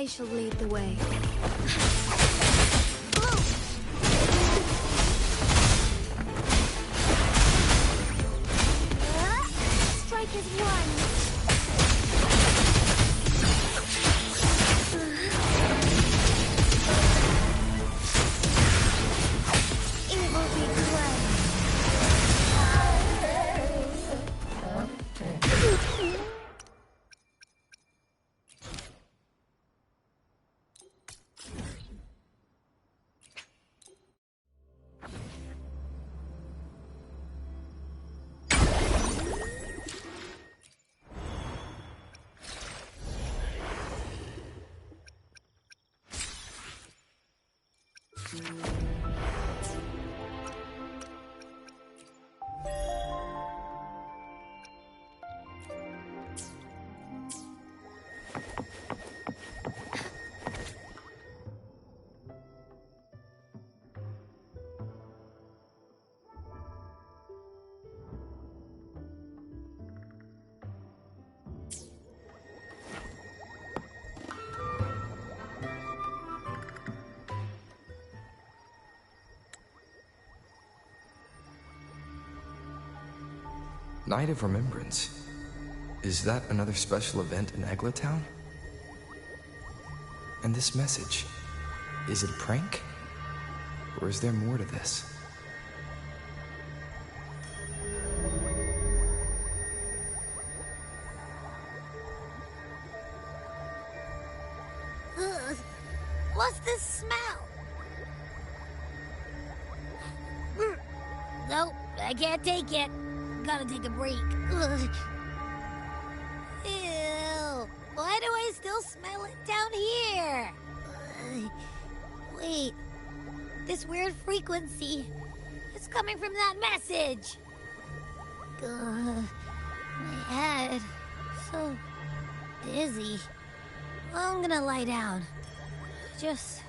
I shall lead the way. Strike is one. It will be cleansed. Night of Remembrance. Is that another special event in Eglatown? And this message, is it a prank? Or is there more to this? Ugh. What's this smell? Nope, I can't take it. Gotta take a break. Ugh. Ew. Why do I still smell it down here? Wait. This weird frequency. It's coming from that message. My head. So dizzy. I'm gonna lie down. Just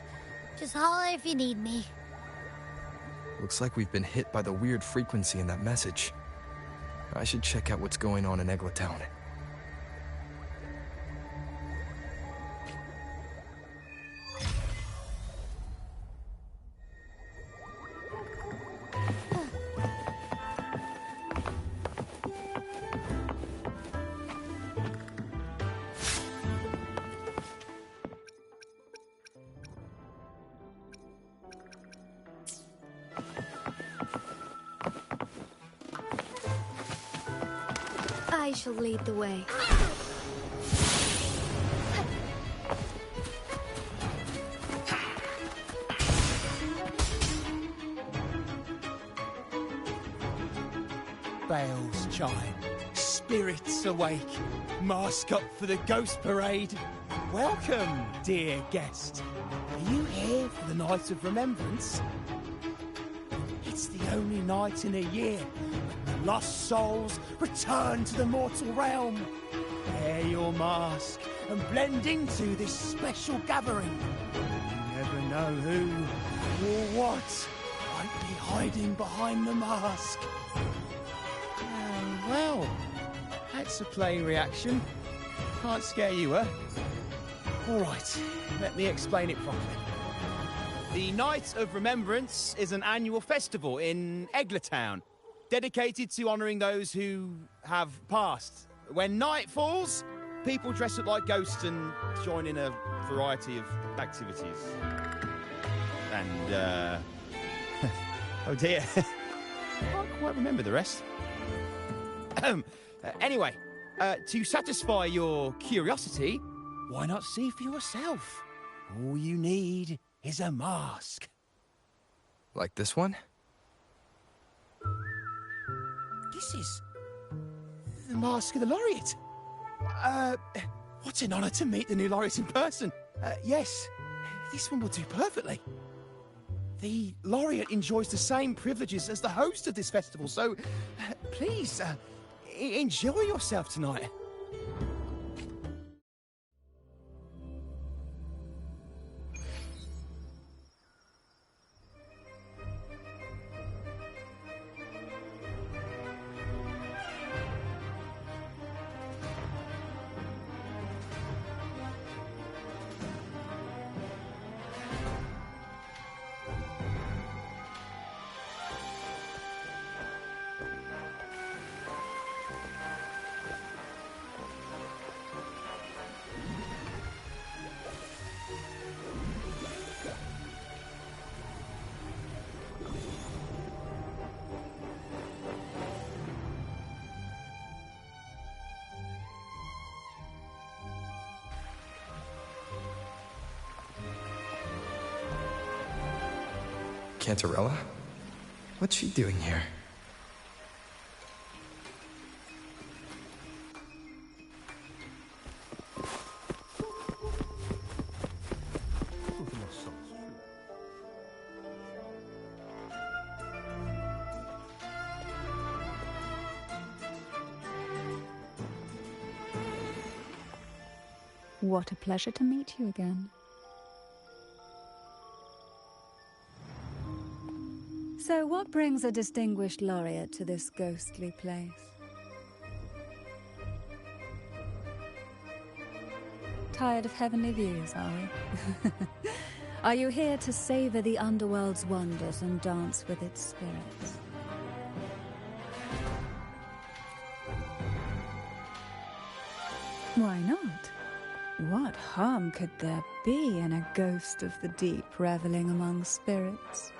holler if you need me. Looks like we've been hit by the weird frequency in that message. I should check out what's going on in Eglatown. I shall lead the way. Bells chime, spirits awake, mask up for the ghost parade. Welcome, dear guest. Are you here for the Night of Remembrance? It's the only night in a year when the lost souls return to the mortal realm. Wear your mask and blend into this special gathering. You never know who or what might be hiding behind the mask. Well, that's a plain reaction. Can't scare you, huh? All right, let me explain it properly. The Night of Remembrance is an annual festival in Eglatown, dedicated to honouring those who have passed. When night falls, people dress up like ghosts and join in a variety of activities. And, oh dear, I can't quite remember the rest. Anyway, to satisfy your curiosity, why not see for yourself? All you need is a mask. Like this one? This is the mask of the laureate. What an honour to meet the new laureate in person. Yes, this one will do perfectly. The laureate enjoys the same privileges as the host of this festival, so please, enjoy yourself tonight. Cantarella? What's she doing here? What a pleasure to meet you again. So, what brings a distinguished laureate to this ghostly place? Tired of heavenly views, are we? Are you here to savor the underworld's wonders and dance with its spirits? Why not? What harm could there be in a ghost of the deep reveling among spirits?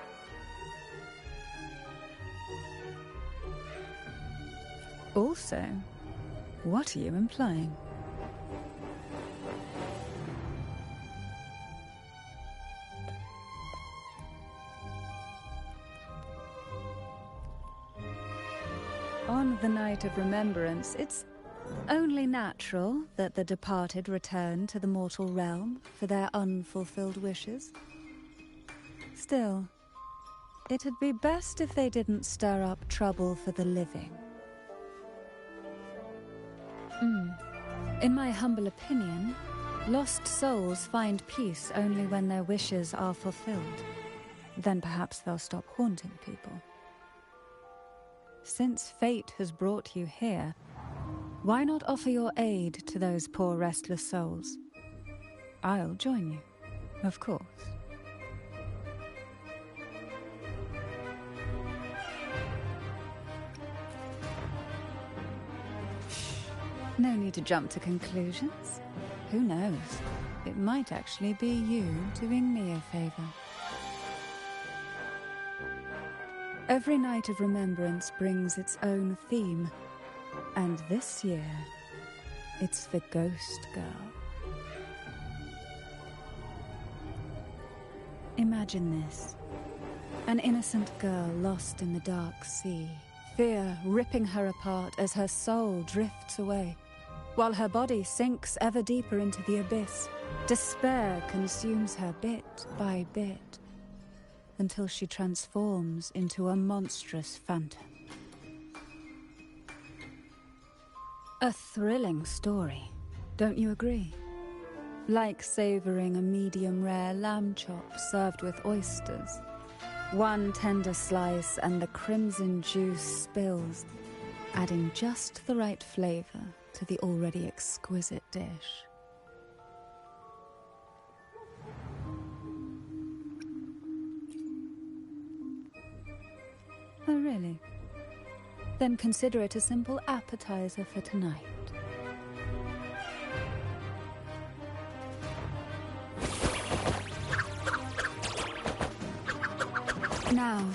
Also, what are you implying? On the night of remembrance, it's only natural that the departed return to the mortal realm for their unfulfilled wishes. Still, it'd be best if they didn't stir up trouble for the living. In my humble opinion, lost souls find peace only when their wishes are fulfilled. Then perhaps they'll stop haunting people. Since fate has brought you here, why not offer your aid to those poor restless souls? I'll join you, of course. No need to jump to conclusions. Who knows? It might actually be you doing me a favor. Every night of remembrance brings its own theme. And this year, it's the Ghost Girl. Imagine this. An innocent girl lost in the dark sea, fear ripping her apart as her soul drifts away, while her body sinks ever deeper into the abyss. Despair consumes her bit by bit, until she transforms into a monstrous phantom. A thrilling story, don't you agree? Like savoring a medium-rare lamb chop served with oysters. One tender slice and the crimson juice spills, adding just the right flavor to the already exquisite dish. Oh, really? Then consider it a simple appetizer for tonight. Now,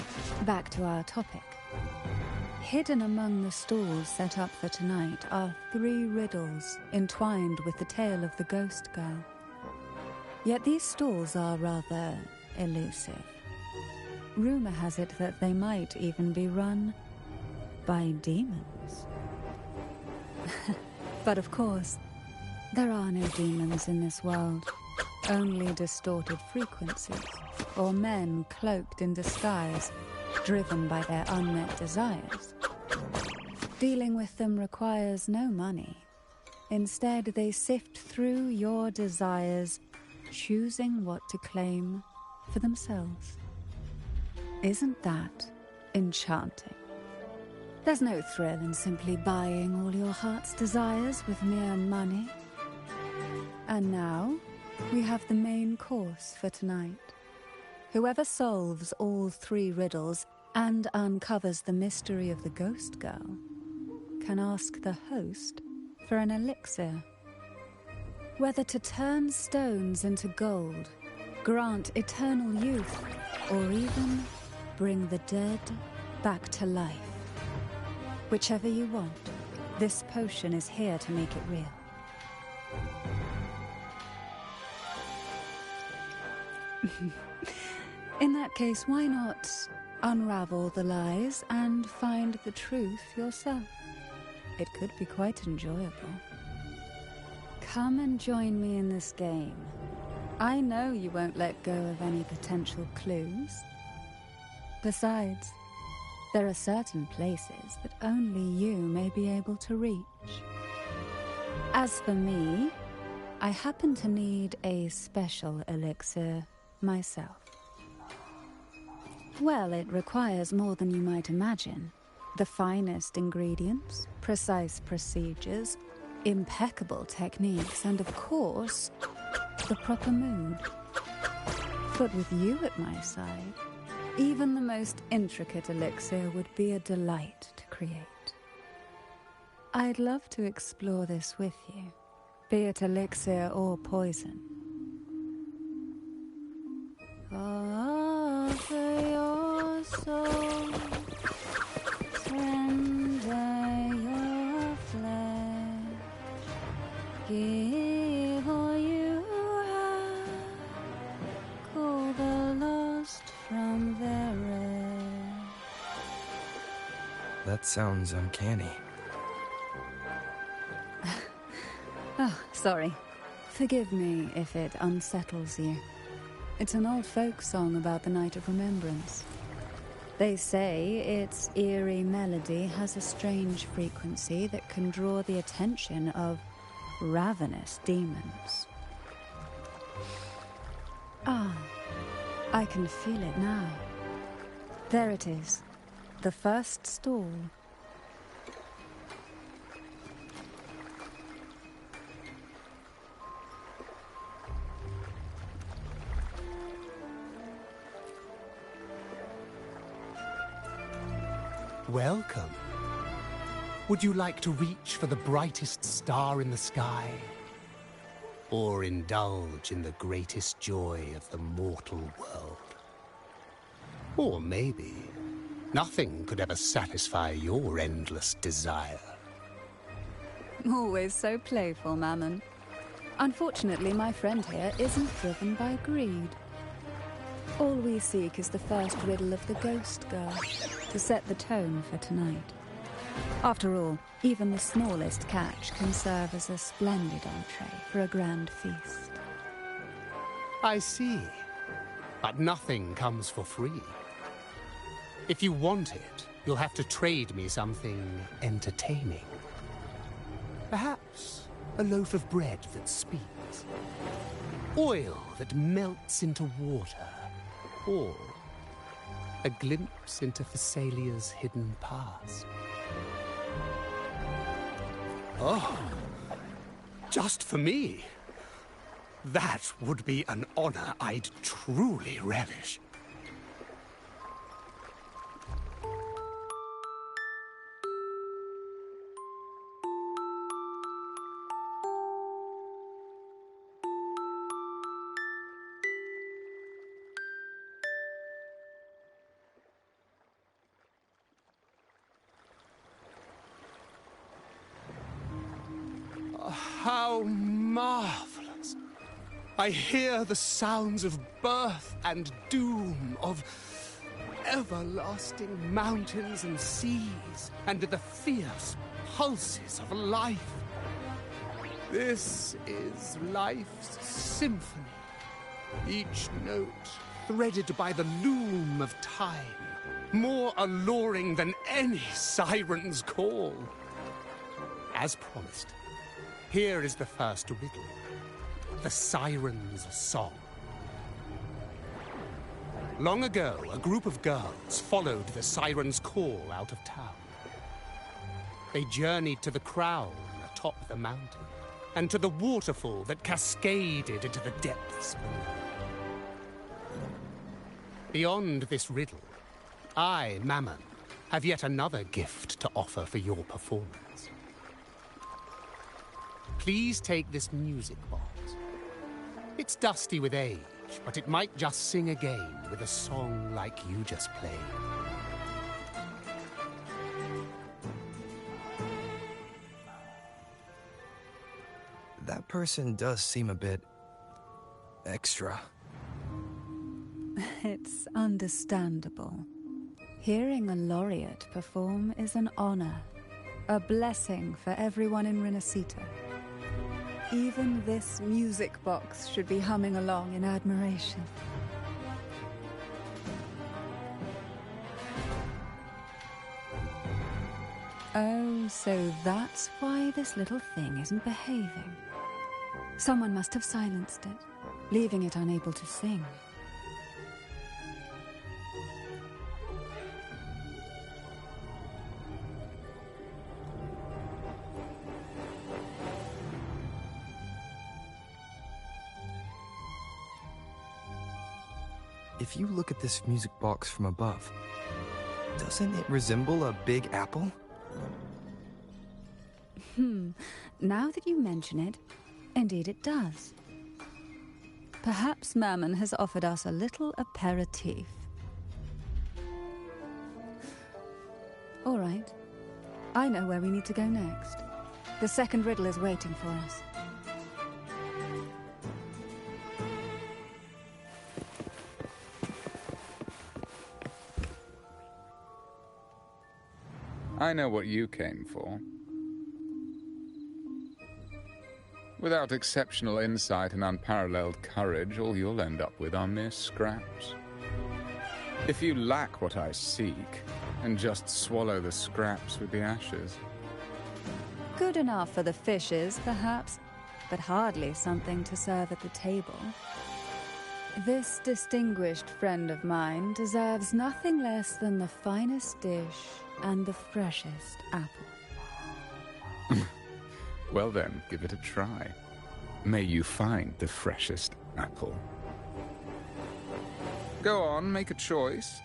back to our topic. Hidden among the stalls set up for tonight are 3 riddles entwined with the tale of the Ghost Girl. Yet these stalls are rather elusive. Rumor has it that they might even be run by demons. But of course, there are no demons in this world, only distorted frequencies, or men cloaked in disguise, driven by their unmet desires. Dealing with them requires no money. Instead, they sift through your desires, choosing what to claim for themselves. Isn't that enchanting? There's no thrill in simply buying all your heart's desires with mere money. And now, we have the main course for tonight. Whoever solves all 3 riddles and uncovers the mystery of the Ghost Girl can ask the host for an elixir. Whether to turn stones into gold, grant eternal youth, or even bring the dead back to life. Whichever you want, this potion is here to make it real. In that case, why not unravel the lies and find the truth yourself? It could be quite enjoyable. Come and join me in this game. I know you won't let go of any potential clues. Besides, there are certain places that only you may be able to reach. As for me, I happen to need a special elixir myself. Well, it requires more than you might imagine. The finest ingredients, precise procedures, impeccable techniques, and of course, the proper mood. But with you at my side, even the most intricate elixir would be a delight to create. I'd love to explore this with you, be it elixir or poison. Offer your soul, surrender your flesh, give all you have, call the lost from their rest. That sounds uncanny. Oh, sorry. Forgive me if it unsettles you. It's an old folk song about the Night of Remembrance. They say its eerie melody has a strange frequency that can draw the attention of ravenous demons. Ah, I can feel it now. There it is, the first stall. Welcome. Would you like to reach for the brightest star in the sky? Or indulge in the greatest joy of the mortal world? Or maybe nothing could ever satisfy your endless desire. Always so playful, Mammon. Unfortunately, my friend here isn't driven by greed. All we seek is the first riddle of the Ghost Girl, to set the tone for tonight. After all, even the smallest catch can serve as a splendid entree for a grand feast. I see. But nothing comes for free. If you want it, you'll have to trade me something entertaining. Perhaps a loaf of bread that speaks. Oil that melts into water. Or a glimpse into Thessalia's hidden past. Oh, just for me? That would be an honor I'd truly relish. How marvelous! I hear the sounds of birth and doom, of everlasting mountains and seas, and the fierce pulses of life. This is life's symphony, each note threaded by the loom of time, more alluring than any siren's call. As promised, here is the first riddle, the Siren's Song. Long ago, a group of girls followed the Siren's call out of town. They journeyed to the crown atop the mountain, and to the waterfall that cascaded into the depths below. Beyond this riddle, I, Mammon, have yet another gift to offer for your performance. Please take this music box. It's dusty with age, but it might just sing again with a song like you just played. That person does seem a bit extra. It's understandable. Hearing a laureate perform is an honor, a blessing for everyone in Renacita. Even this music box should be humming along in admiration. Oh, so that's why this little thing isn't behaving. Someone must have silenced it, leaving it unable to sing. If you look at this music box from above, doesn't it resemble a big apple? Now that you mention it, indeed it does. Perhaps Mammon has offered us a little aperitif. All right. I know where we need to go next. The second riddle is waiting for us. I know what you came for. Without exceptional insight and unparalleled courage, all you'll end up with are mere scraps. If you lack what I seek, and just swallow the scraps with the ashes. Good enough for the fishes, perhaps, but hardly something to serve at the table. This distinguished friend of mine deserves nothing less than the finest dish and the freshest apple. Well then, give it a try. May you find the freshest apple. Go on, make a choice.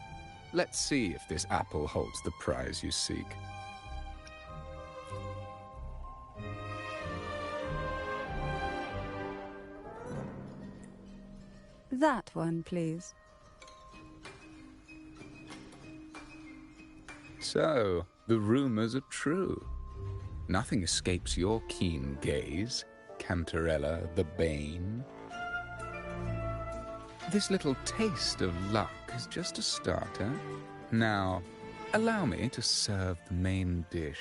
Let's see if this apple holds the prize you seek. That one, please. So, the rumors are true. Nothing escapes your keen gaze, Cantarella the Bane. This little taste of luck is just a starter. Now, allow me to serve the main dish.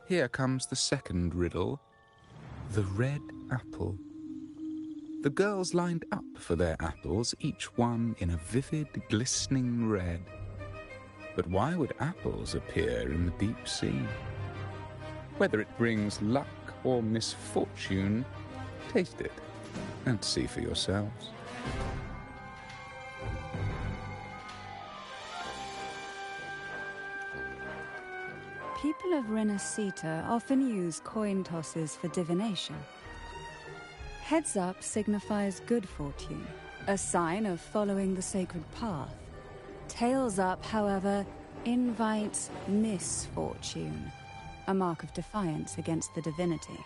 Here comes the second riddle, the red apple. The girls lined up for their apples, each one in a vivid, glistening red. But why would apples appear in the deep sea? Whether it brings luck or misfortune, taste it and see for yourselves. People of Renacita often use coin tosses for divination. Heads up signifies good fortune, a sign of following the sacred path. Tails up, however, invites misfortune, a mark of defiance against the divinity.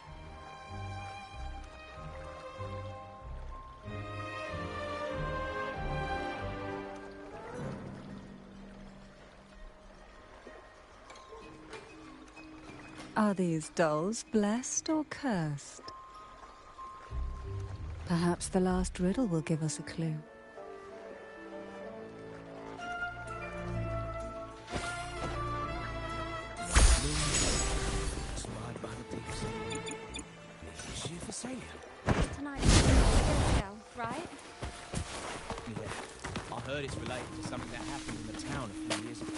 Are these dolls blessed or cursed? Perhaps the last riddle will give us a clue. Tonight's girl, right? Yeah, I heard it's related to something that happened in the town a few years ago.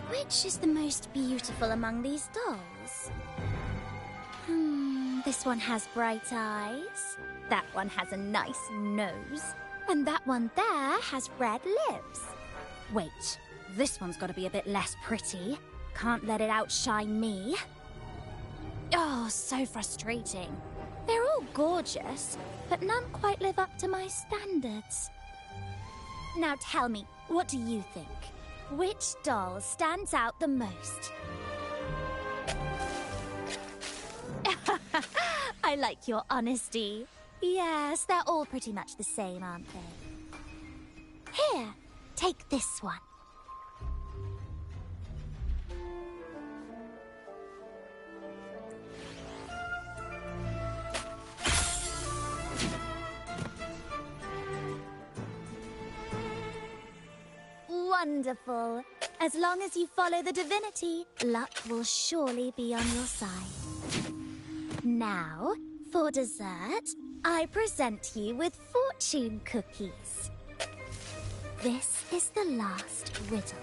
Which is the most beautiful among these dolls? This one has bright eyes. That one has a nice nose. And that one there has red lips. Wait, this one's got to be a bit less pretty. Can't let it outshine me. Oh, so frustrating. They're all gorgeous, but none quite live up to my standards. Now tell me, what do you think? Which doll stands out the most? I like your honesty. Yes, they're all pretty much the same, aren't they? Take this one. Wonderful. As long as you follow the divinity, luck will surely be on your side. Now, for dessert, I present you with fortune cookies. This is the last riddle.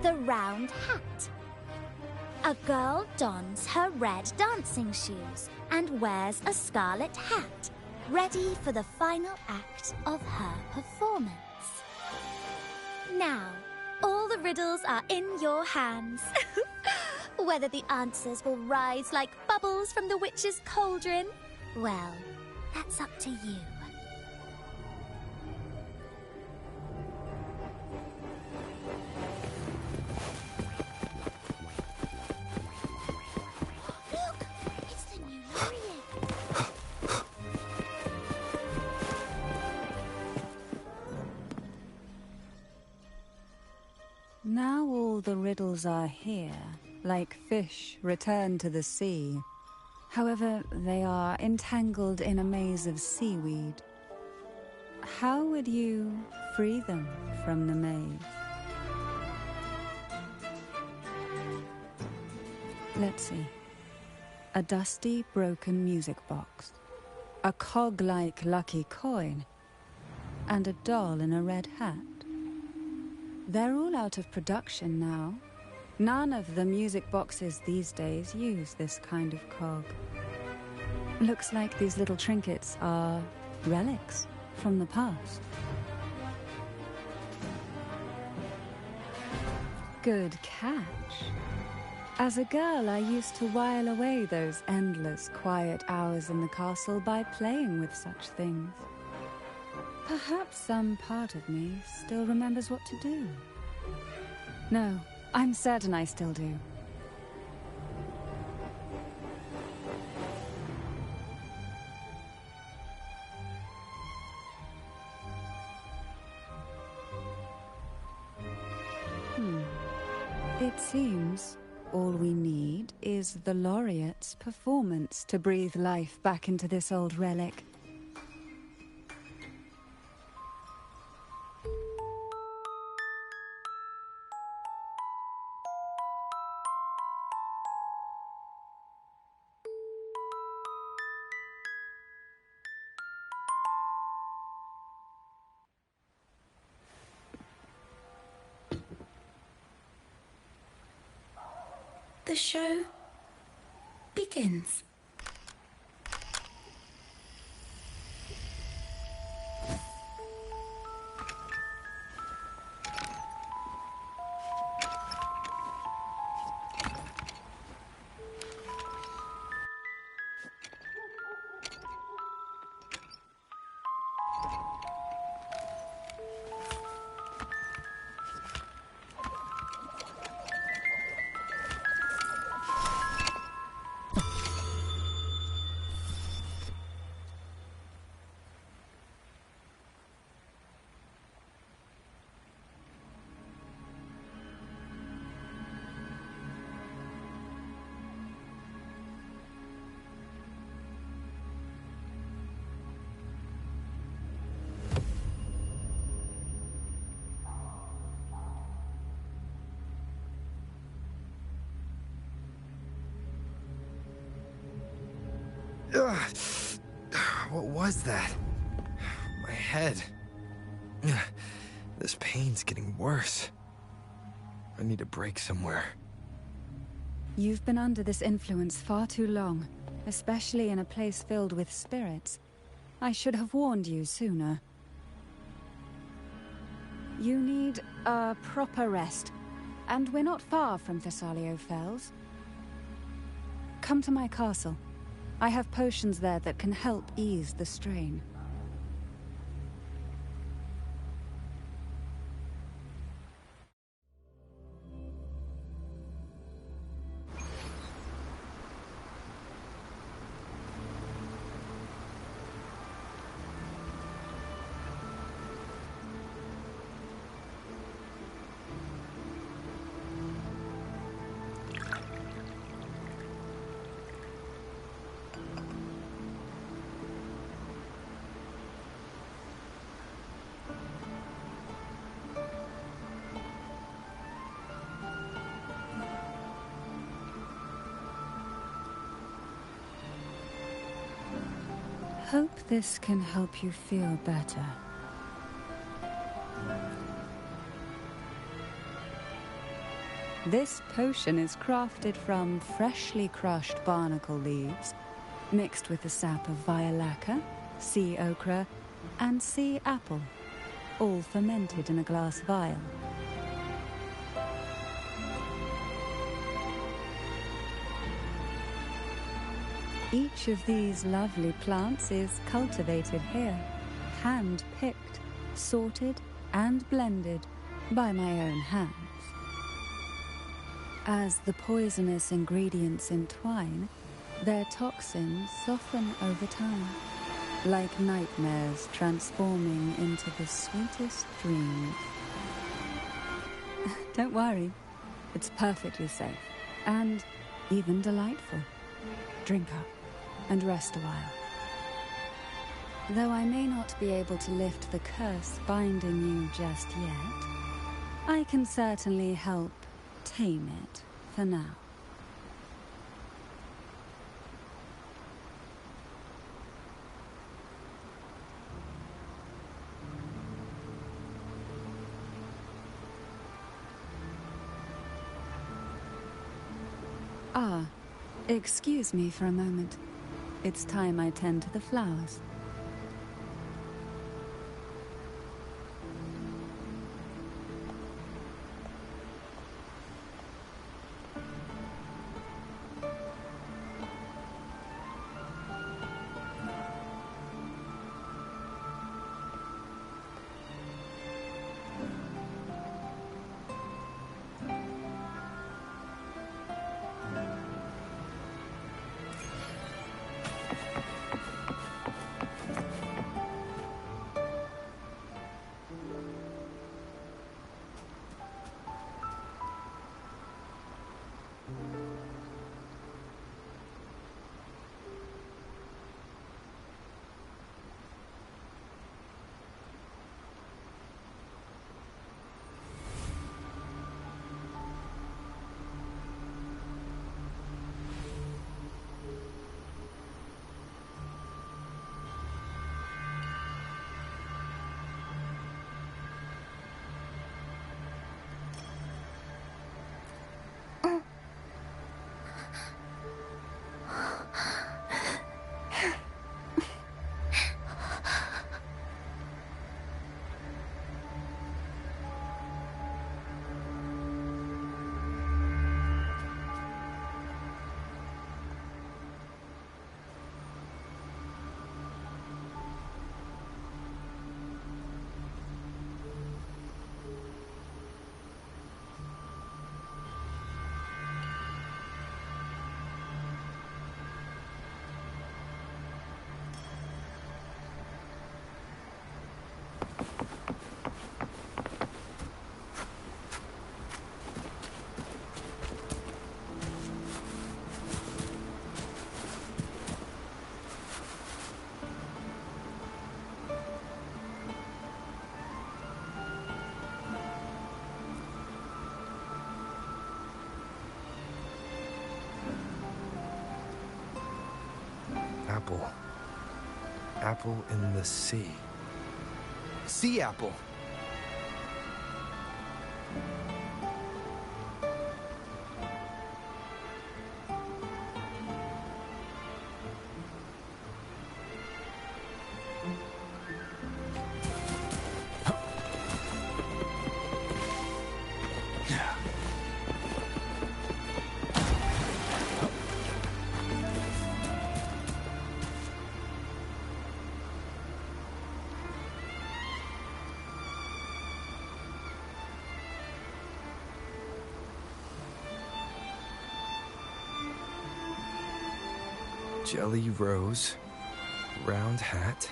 The round hat. A girl dons her red dancing shoes and wears a scarlet hat, ready for the final act of her performance. Now, all the riddles are in your hands. Whether the answers will rise like bubbles from the witch's cauldron, well, that's up to you. Look! It's the new Laureate! Now all the riddles are here, like fish returned to the sea. However, they are entangled in a maze of seaweed. How would you free them from the maze? Let's see. A dusty, broken music box, a cog-like lucky coin, and a doll in a red hat. They're all out of production now. None of the music boxes these days use this kind of cog. Looks like these little trinkets are relics from the past. Good catch. As a girl, I used to while away those endless, quiet hours in the castle by playing with such things. Perhaps some part of me still remembers what to do. No, I'm certain I still do. It seems all we need is the Laureate's performance to breathe life back into this old relic. The show begins. Ugh. What was that? My head. This pain's getting worse. I need a break somewhere. You've been under this influence far too long, especially in a place filled with spirits. I should have warned you sooner. You need a proper rest, and we're not far from Thessalio Fells. Come to my castle. I have potions there that can help ease the strain. hope this can help you feel better. This potion is crafted from freshly crushed barnacle leaves, mixed with the sap of violaca, sea ochre, and sea apple, all fermented in a glass vial. Each of these lovely plants is cultivated here, hand-picked, sorted, and blended by my own hands. As the poisonous ingredients entwine, their toxins soften over time, like nightmares transforming into the sweetest dreams. Don't worry, it's perfectly safe, and even delightful. Drink up, and rest a while. Though I may not be able to lift the curse binding you just yet, I can certainly help tame it for now. Ah, excuse me for a moment. It's time I tend to the flowers. Apple. Apple in the sea. Sea apple! Jelly rose, round hat.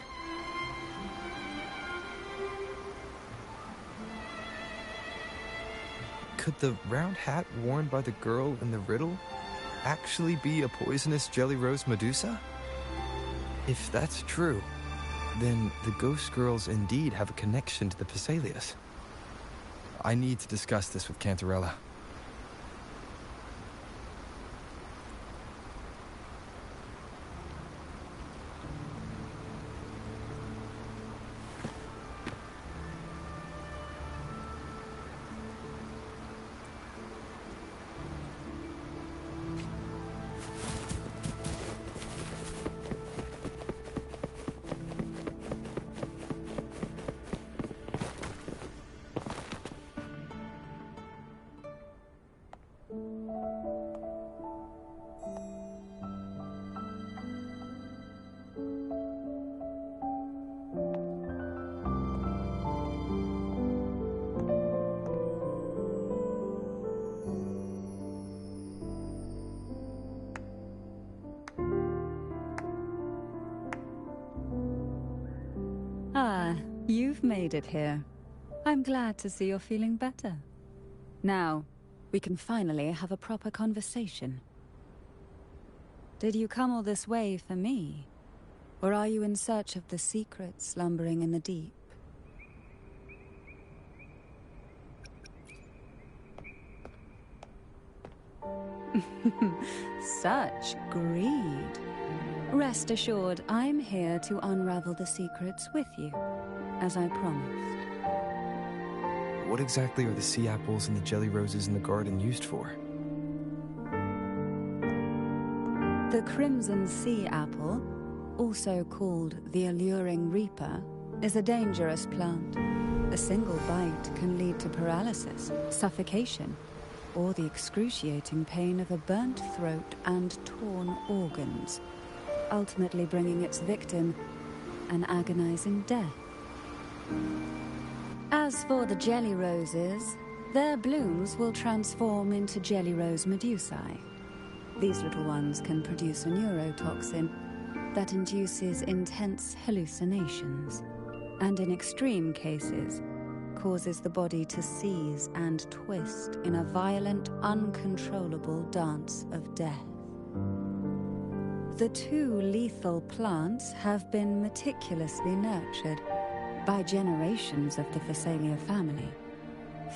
Could the round hat worn by the girl in the riddle actually be a poisonous jelly rose Medusa? If that's true, then the ghost girls indeed have a connection to the Phasalias. I need to discuss this with Cantarella. Ah, you've made it here. I'm glad to see you're feeling better. Now, we can finally have a proper conversation. Did you come all this way for me? Or are you in search of the secrets slumbering in the deep? Such greed. Rest assured, I'm here to unravel the secrets with you, as I promised. What exactly are the sea apples and the jelly roses in the garden used for? The crimson sea apple, also called the alluring reaper, is a dangerous plant. A single bite can lead to paralysis, suffocation, or the excruciating pain of a burnt throat and torn organs, ultimately bringing its victim an agonizing death. As for the jelly roses, their blooms will transform into jelly rose medusae. These little ones can produce a neurotoxin that induces intense hallucinations, and in extreme cases, causes the body to seize and twist in a violent, uncontrollable dance of death. The two lethal plants have been meticulously nurtured by generations of the Phasalia family,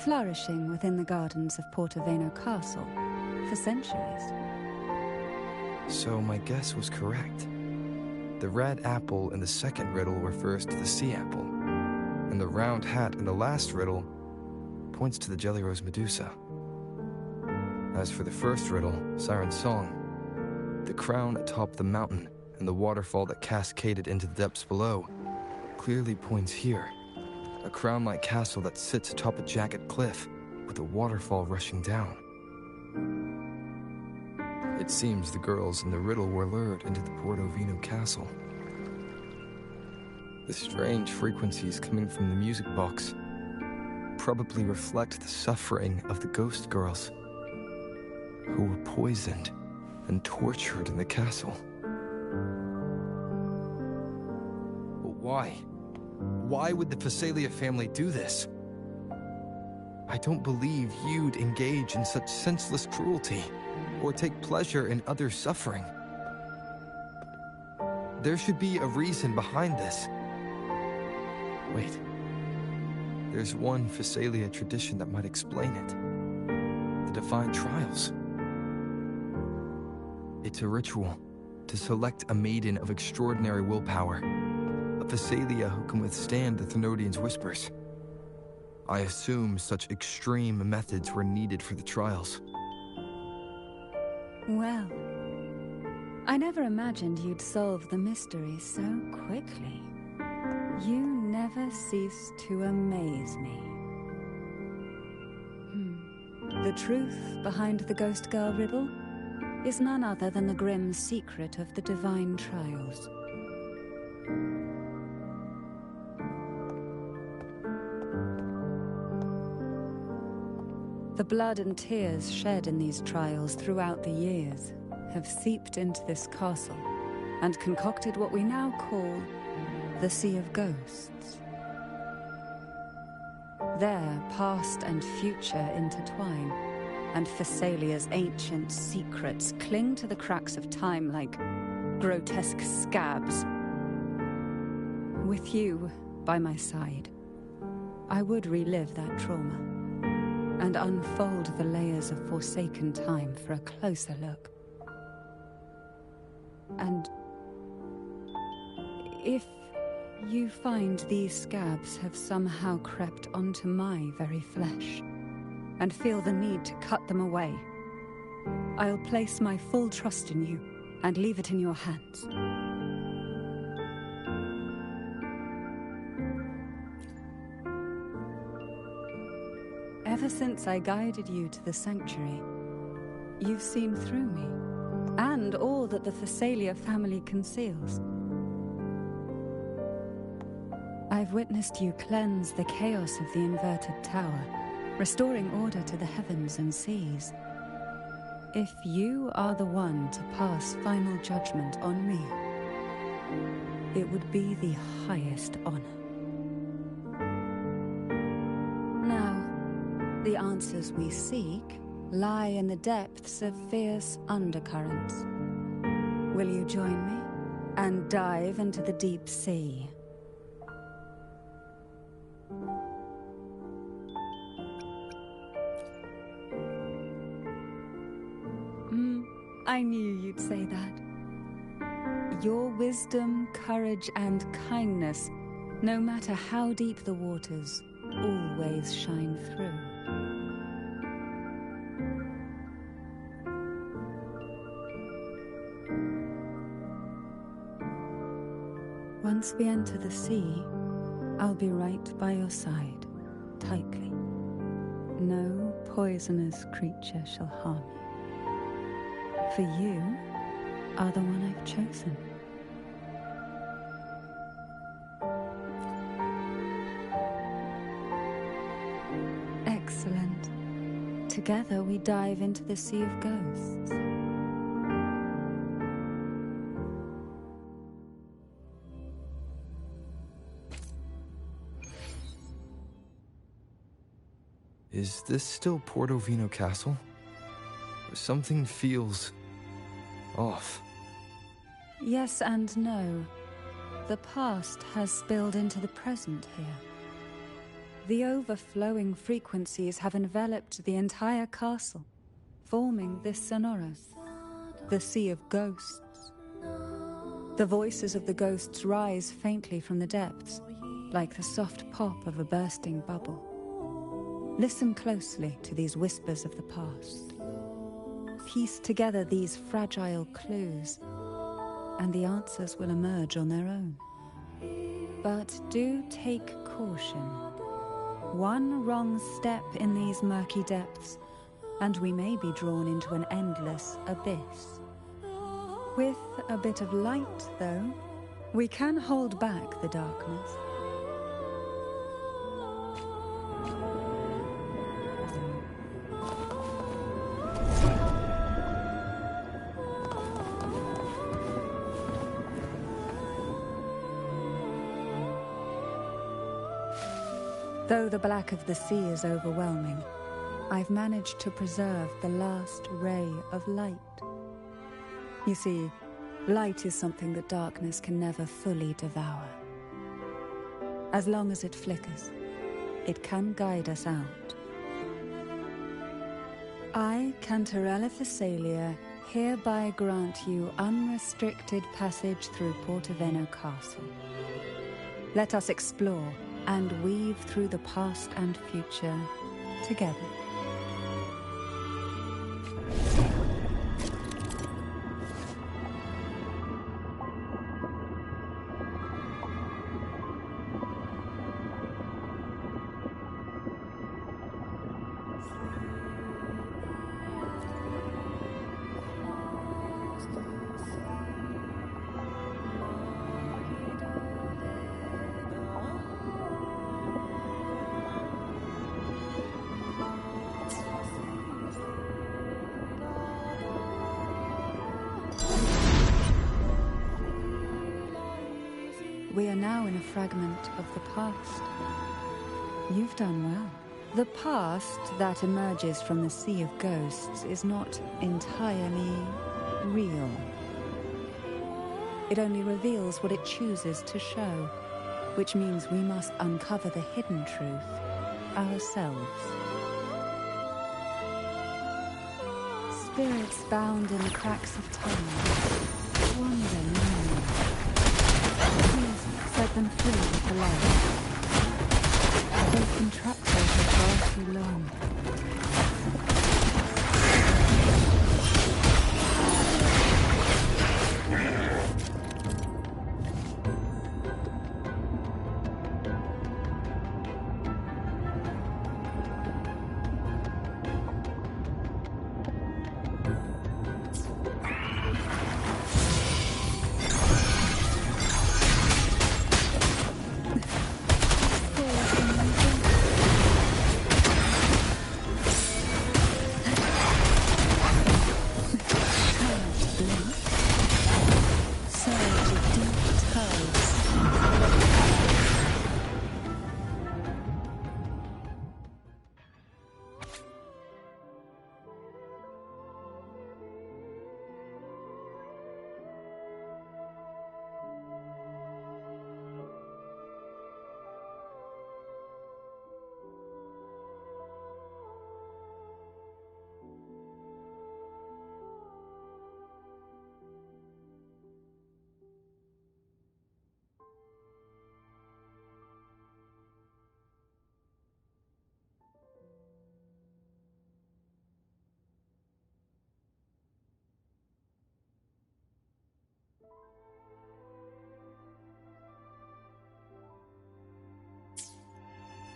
flourishing within the gardens of Portoveno Castle for centuries. So my guess was correct. The red apple in the second riddle refers to the sea apple, and the round hat in the last riddle points to the jelly rose medusa. As for the first riddle, Siren's Song, the crown atop the mountain and the waterfall that cascaded into the depths below clearly points here. A crown-like castle that sits atop a jagged cliff with a waterfall rushing down. It seems the girls in the riddle were lured into the Portovino castle. The strange frequencies coming from the music box probably reflect the suffering of the ghost girls who were poisoned and tortured in the castle. But why? Why would the Phasalia family do this? I don't believe you'd engage in such senseless cruelty or take pleasure in others' suffering. There should be a reason behind this. Wait. There's one Phasalia tradition that might explain it. The Divine Trials. It's a ritual to select a maiden of extraordinary willpower, a Phasalia who can withstand the Thenodian's whispers. I assume such extreme methods were needed for the trials. Well, I never imagined you'd solve the mystery so quickly. You never cease to amaze me. The truth behind the Ghost Girl riddle is none other than the grim secret of the Divine Trials. The blood and tears shed in these trials throughout the years have seeped into this castle and concocted what we now call the Sea of Ghosts. There, past and future intertwine, and Phasalia's ancient secrets cling to the cracks of time like grotesque scabs. With you by my side, I would relive that trauma and unfold the layers of forsaken time for a closer look. And if you find these scabs have somehow crept onto my very flesh and feel the need to cut them away, I'll place my full trust in you and leave it in your hands. Ever since I guided you to the sanctuary, you've seen through me, and all that the Phasalia family conceals. I've witnessed you cleanse the chaos of the inverted tower, restoring order to the heavens and seas. If you are the one to pass final judgment on me, it would be the highest honor. The answers we seek lie in the depths of fierce undercurrents. Will you join me and dive into the deep sea? I knew you'd say that. Your wisdom, courage, and kindness, no matter how deep the waters, always shine through. Once we enter the sea, I'll be right by your side, tightly. No poisonous creature shall harm you. For you are the one I've chosen. Excellent. Together we dive into the Sea of Ghosts. Is this still Portovino Castle? Something feels off. Yes and no. The past has spilled into the present here. The overflowing frequencies have enveloped the entire castle, forming this Sonoros, the Sea of Ghosts. The voices of the ghosts rise faintly from the depths, like the soft pop of a bursting bubble. Listen closely to these whispers of the past. Piece together these fragile clues, and the answers will emerge on their own. But do take caution. One wrong step in these murky depths, and we may be drawn into an endless abyss. With a bit of light, though, we can hold back the darkness. Though the black of the sea is overwhelming, I've managed to preserve the last ray of light. You see, light is something that darkness can never fully devour. As long as it flickers, it can guide us out. I, Cantarella Thessalia, hereby grant you unrestricted passage through Portovino Castle. Let us explore and weave through the past and future together. We are now in a fragment of the past. You've done well. The past that emerges from the Sea of Ghosts is not entirely real. It only reveals what it chooses to show, which means we must uncover the hidden truth ourselves. Spirits bound in the cracks of time wander near me. Set them free with the light. They've been trapped there for far too long.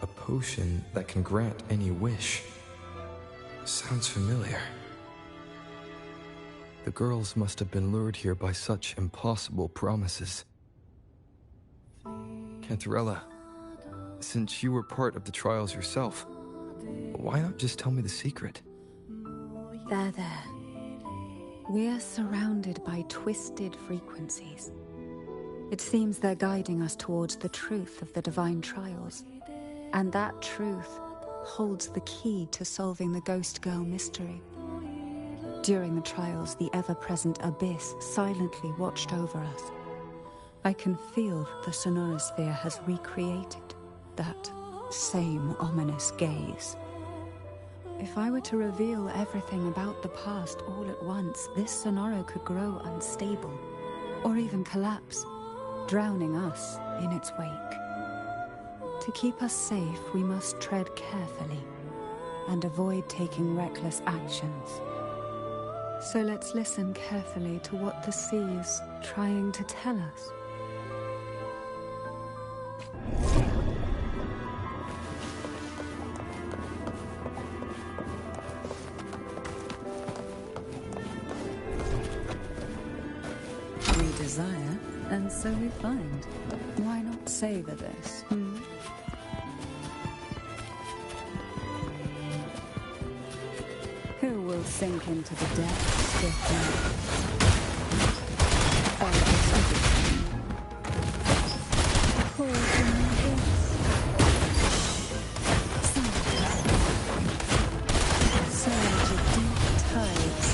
A potion that can grant any wish. Sounds familiar. The girls must have been lured here by such impossible promises. Cantarella, since you were part of the trials yourself, why not just tell me the secret? There. We're surrounded by twisted frequencies. It seems they're guiding us towards the truth of the divine trials. And that truth holds the key to solving the Ghost Girl mystery. During the trials, the ever-present abyss silently watched over us. I can feel that the sonorosphere has recreated that same ominous gaze. If I were to reveal everything about the past all at once, this sonoro could grow unstable, or even collapse, drowning us in its wake. To keep us safe, we must tread carefully and avoid taking reckless actions. So let's listen carefully to what the sea is trying to tell us. We desire, and so we find. Why not savor this? Who will sink into the depths with me? Pour from the abyss. Surge of deep tides.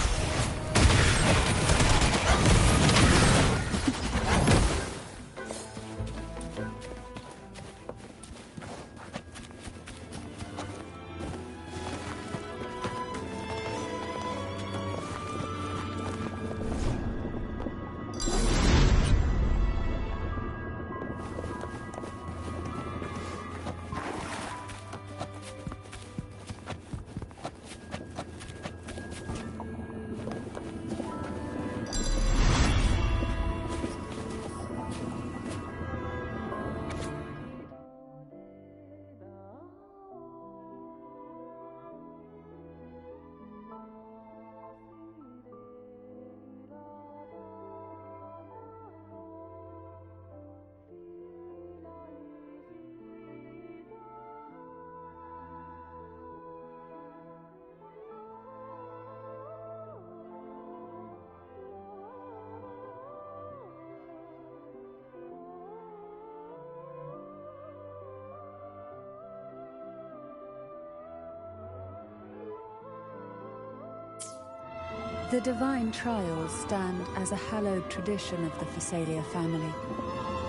The divine trials stand as a hallowed tradition of the Phasalia family,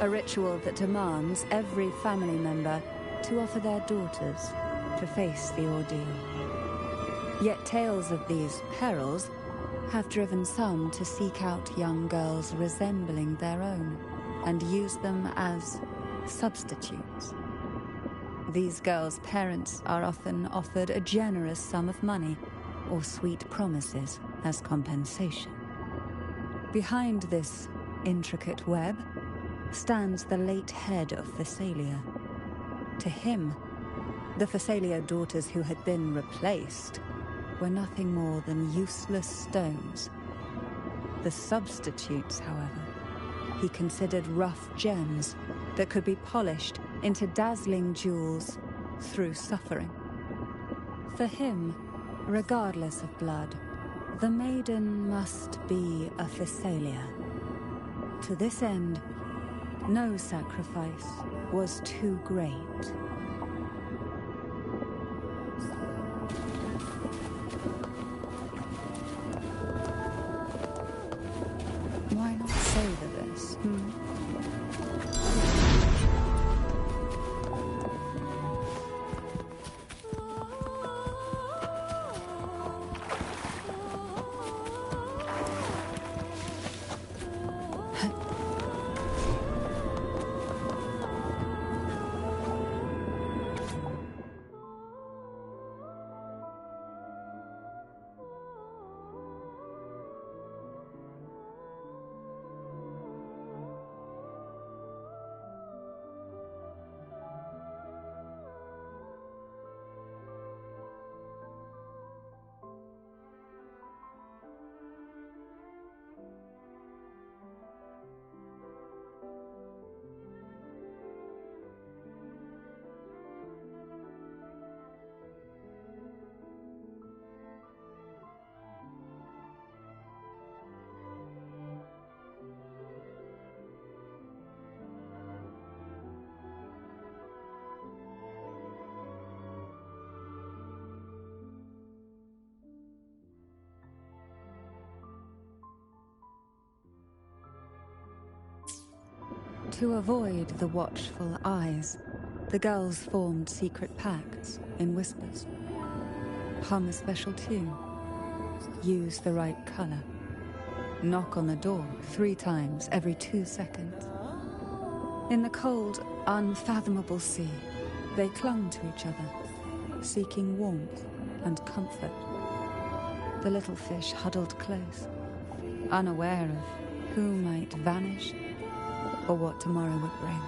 a ritual that demands every family member to offer their daughters to face the ordeal. Yet tales of these perils have driven some to seek out young girls resembling their own and use them as substitutes. These girls' parents are often offered a generous sum of money or sweet promises as compensation. Behind this intricate web stands the late head of Phasalia. To him, the Phasalia daughters who had been replaced were nothing more than useless stones. The substitutes, however, he considered rough gems that could be polished into dazzling jewels through suffering. For him, regardless of blood, the maiden must be a Phasalia. To this end, no sacrifice was too great. Why not savor this? To avoid the watchful eyes, the girls formed secret pacts in whispers. Hum a special tune. Use the right color. Knock on the door 3 times every 2 seconds. In the cold, unfathomable sea, they clung to each other, seeking warmth and comfort. The little fish huddled close, unaware of who might vanish or what tomorrow would bring.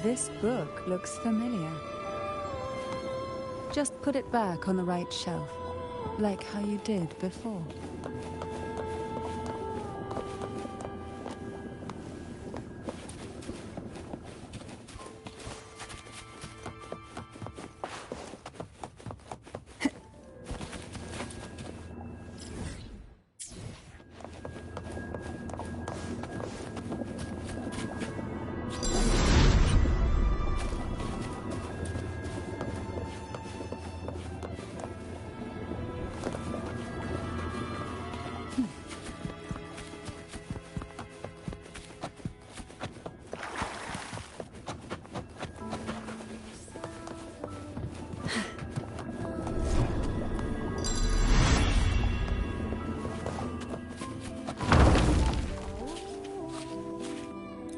This book looks familiar. Just put it back on the right shelf, like how you did before.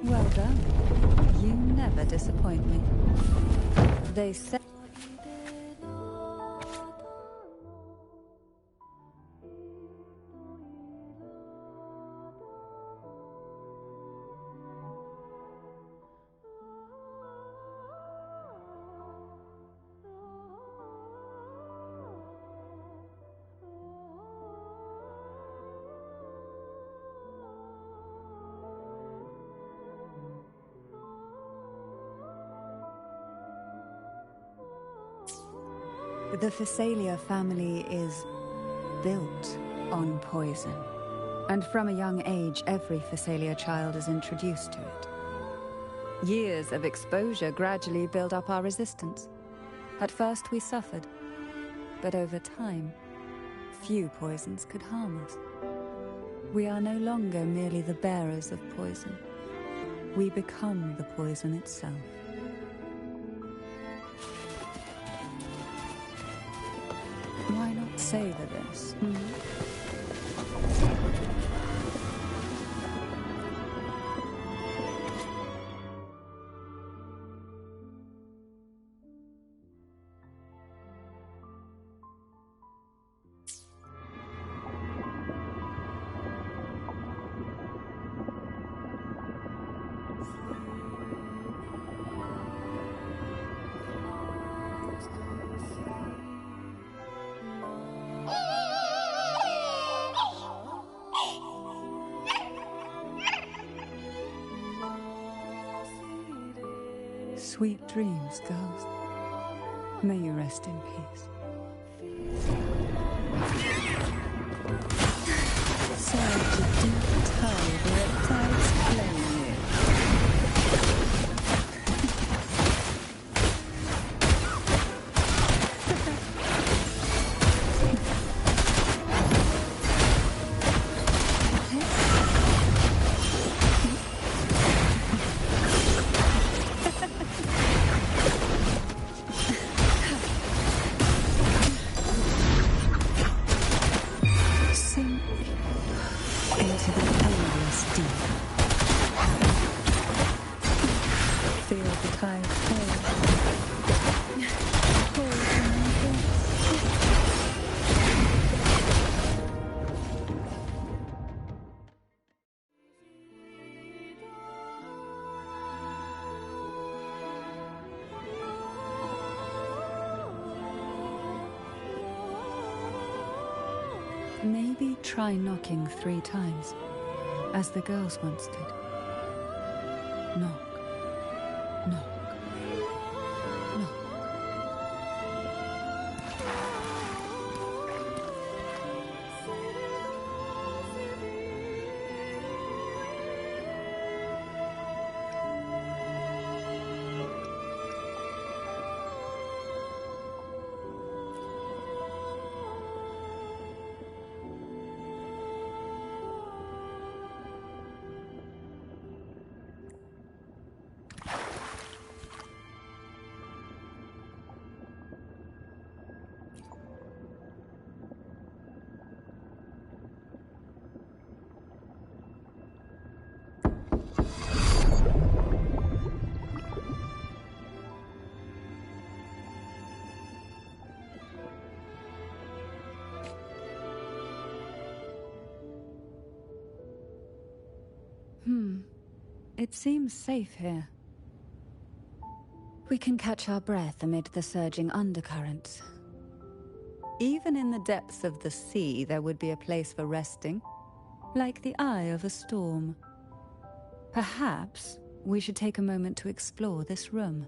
Well done. You never disappoint me. They say... The Phasalia family is built on poison. And from a young age, every Phasalia child is introduced to it. Years of exposure gradually build up our resistance. At first we suffered, but over time, few poisons could harm us. We are no longer merely the bearers of poison. We become the poison itself. Why not savor this? Sweet dreams, girls. May you rest in peace. Sorry to deep tide the reptiles playing you. Maybe try knocking 3 times, as the girls once did. Knock, knock, knock. It seems safe here. We can catch our breath amid the surging undercurrents. Even in the depths of the sea, there would be a place for resting, like the eye of a storm. Perhaps we should take a moment to explore this room.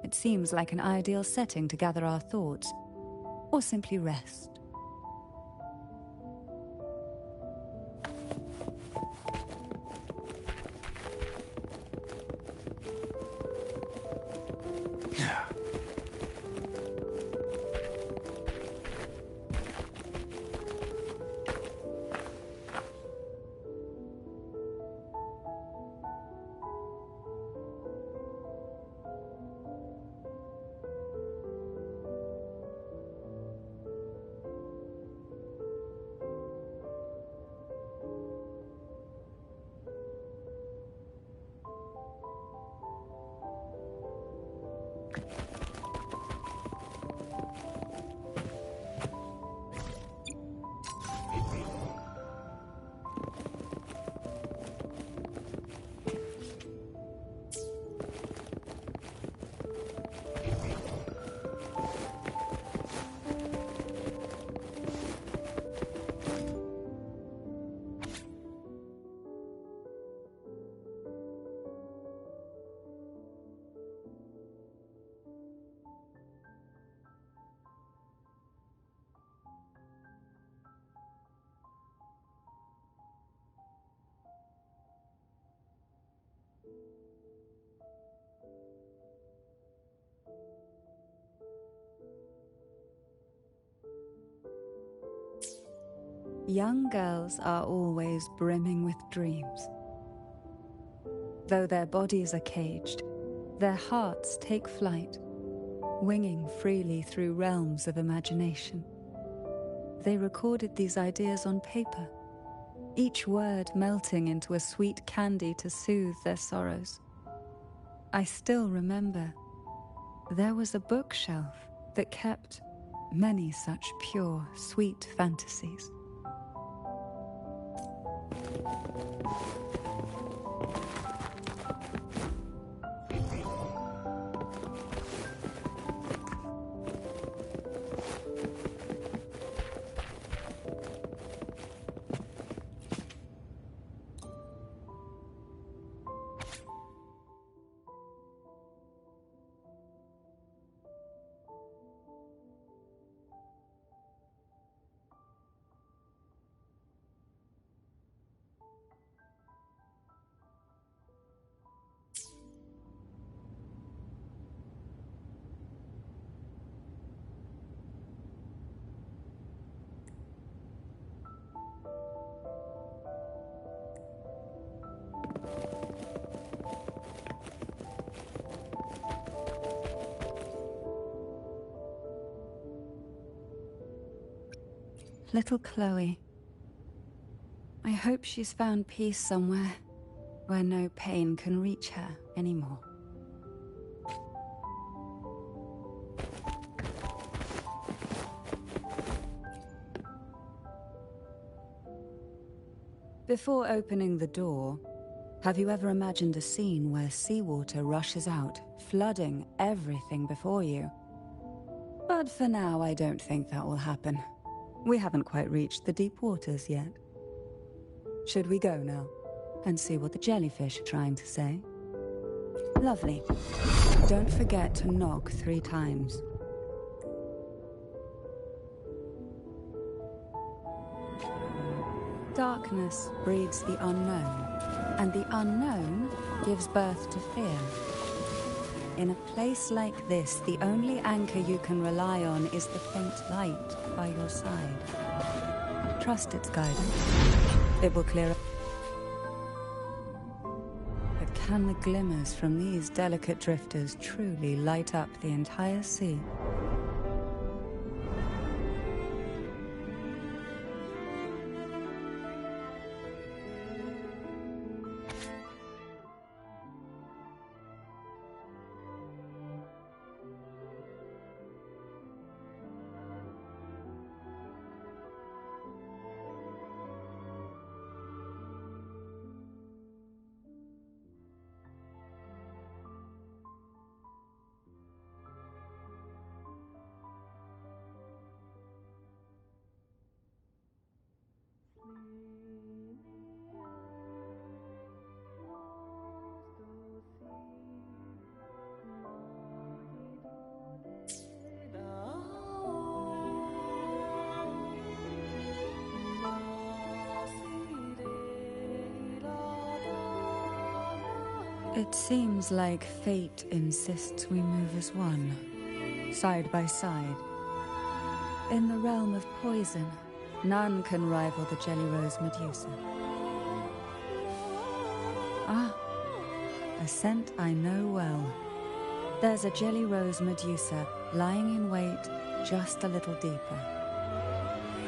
It seems like an ideal setting to gather our thoughts, or simply rest. Young girls are always brimming with dreams. Though their bodies are caged, their hearts take flight, winging freely through realms of imagination. They recorded these ideas on paper, each word melting into a sweet candy to soothe their sorrows. I still remember there was a bookshelf that kept many such pure, sweet fantasies. Little Chloe. I hope she's found peace somewhere where no pain can reach her anymore. Before opening the door, have you ever imagined a scene where seawater rushes out, flooding everything before you? But for now, I don't think that will happen. We haven't quite reached the deep waters yet. Should we go now and see what the jellyfish are trying to say? Lovely. Don't forget to knock 3 times. Darkness breeds the unknown, and the unknown gives birth to fear. In a place like this, the only anchor you can rely on is the faint light by your side. Trust its guidance. It will clear up. But can the glimmers from these delicate drifters truly light up the entire sea? It seems like fate insists we move as one, side by side. In the realm of poison, none can rival the Jelly Rose Medusa. Ah, a scent I know well. There's a Jelly Rose Medusa lying in wait just a little deeper.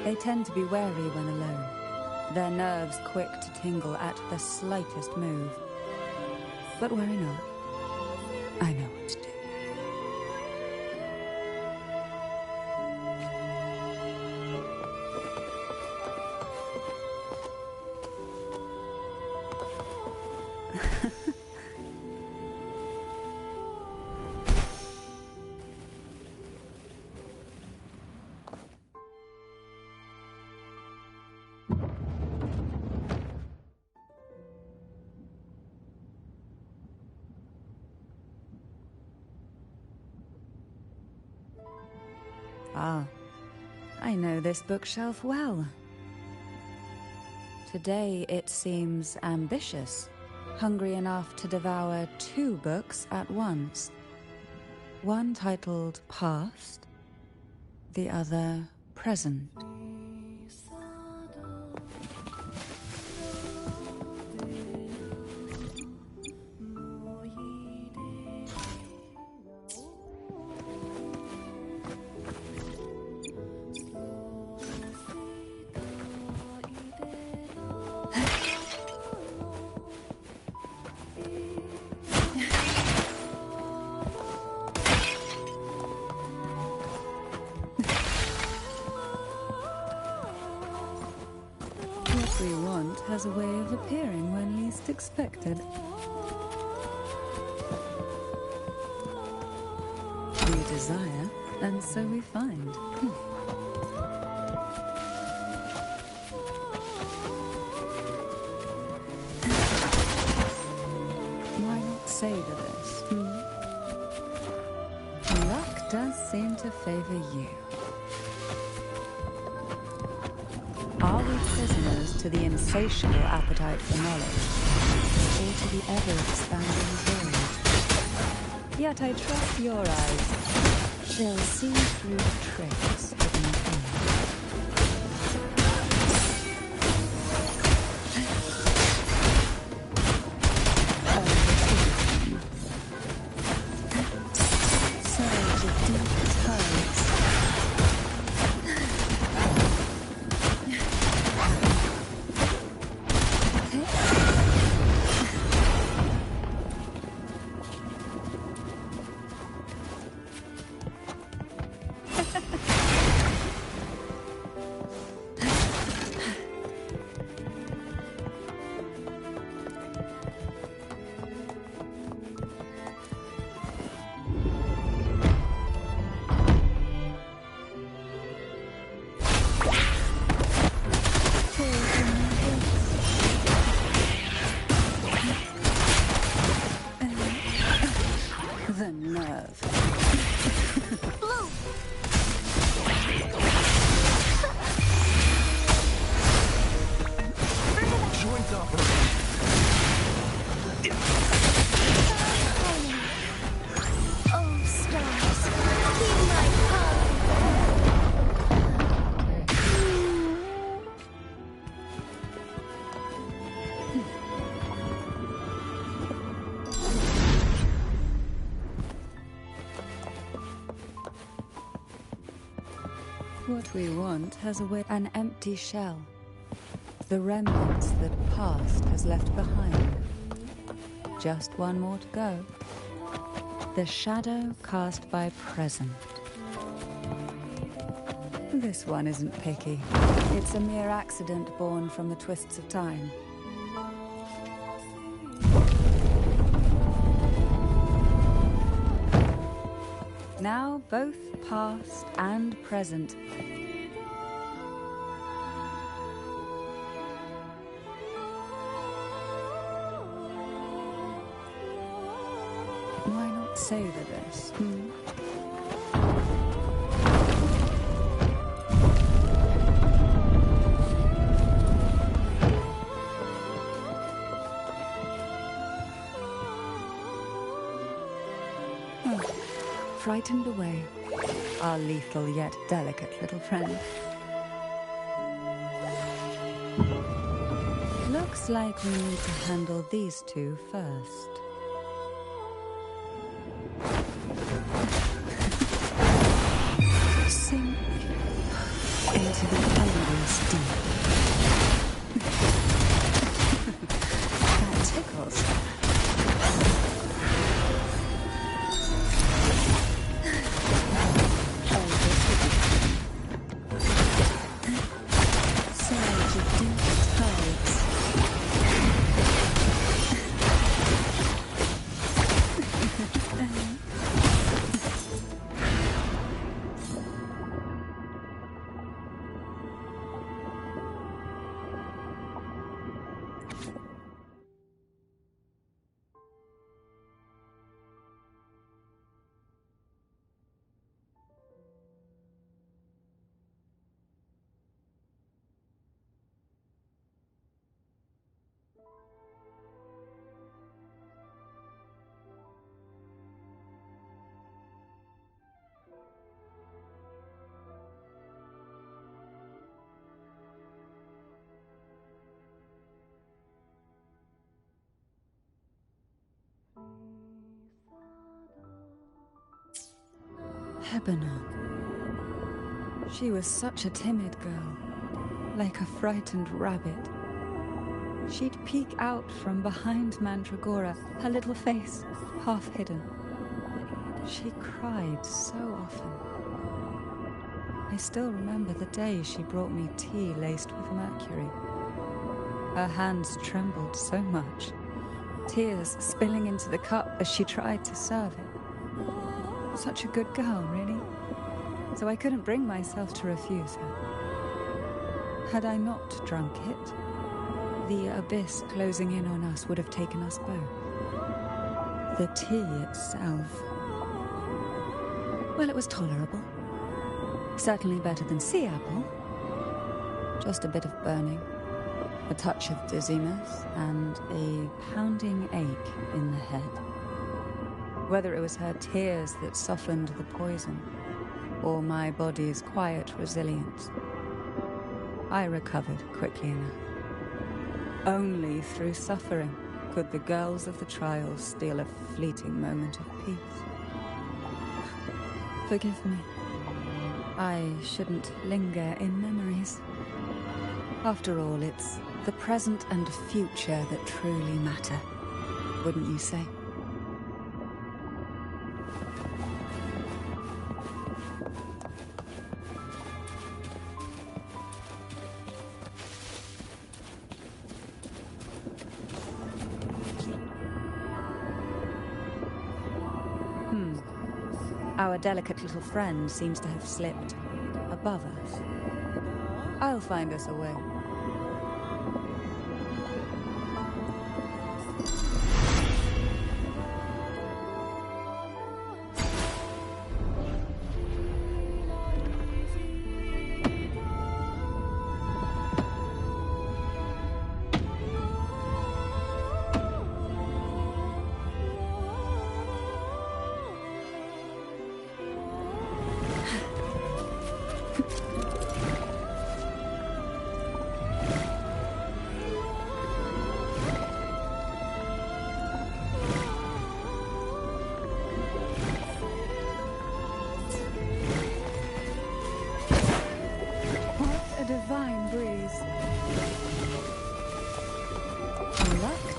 They tend to be wary when alone, their nerves quick to tingle at the slightest move. But worry not. I know what to do. Ah, I know this bookshelf well. Today it seems ambitious, hungry enough to devour 2 books at once. One titled Past, the other Present. What we want has a way of appearing when least expected. We desire, and so we find. Why not savor this? Luck does seem to favor you. Are we prisoners to the insatiable appetite for knowledge, or to the ever-expanding void? Yet I trust your eyes. They'll see through the tricks hidden within. Surge of deep tides. What we want has an empty shell. The remnants that past has left behind. Just one more to go. The shadow cast by present. This one isn't picky. It's a mere accident born from the twists of time. Now both past and present. Why not savor this? Frightened away, our lethal yet delicate little friend. Looks like we need to handle these two first. Sink into the endless deep. That tickles. Hebena. She was such a timid girl, like a frightened rabbit. She'd peek out from behind Mandragora, her little face half hidden. She cried so often. I still remember the day she brought me tea laced with mercury. Her hands trembled so much, tears spilling into the cup as she tried to serve it. Such a good girl, really. So I couldn't bring myself to refuse her. Had I not drunk it, the abyss closing in on us would have taken us both. The tea itself, well, it was tolerable. Certainly better than sea apple. Just a bit of burning, a touch of dizziness, and a pounding ache in the head. Whether it was her tears that softened the poison, or my body's quiet resilience, I recovered quickly enough. Only through suffering could the girls of the trials steal a fleeting moment of peace. Forgive me. I shouldn't linger in memories. After all, it's the present and future that truly matter, wouldn't you say? Our delicate little friend seems to have slipped above us. I'll find us a way.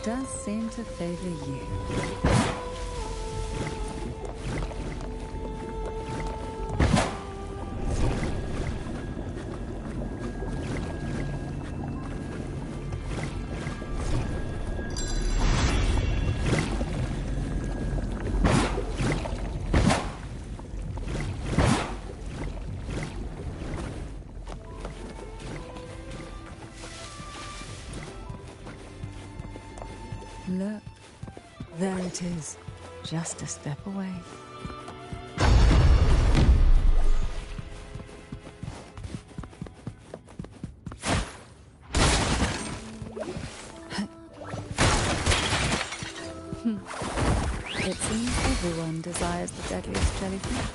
does seem to favor you. Look, there it is, just a step away. It seems everyone desires the deadliest jellyfish.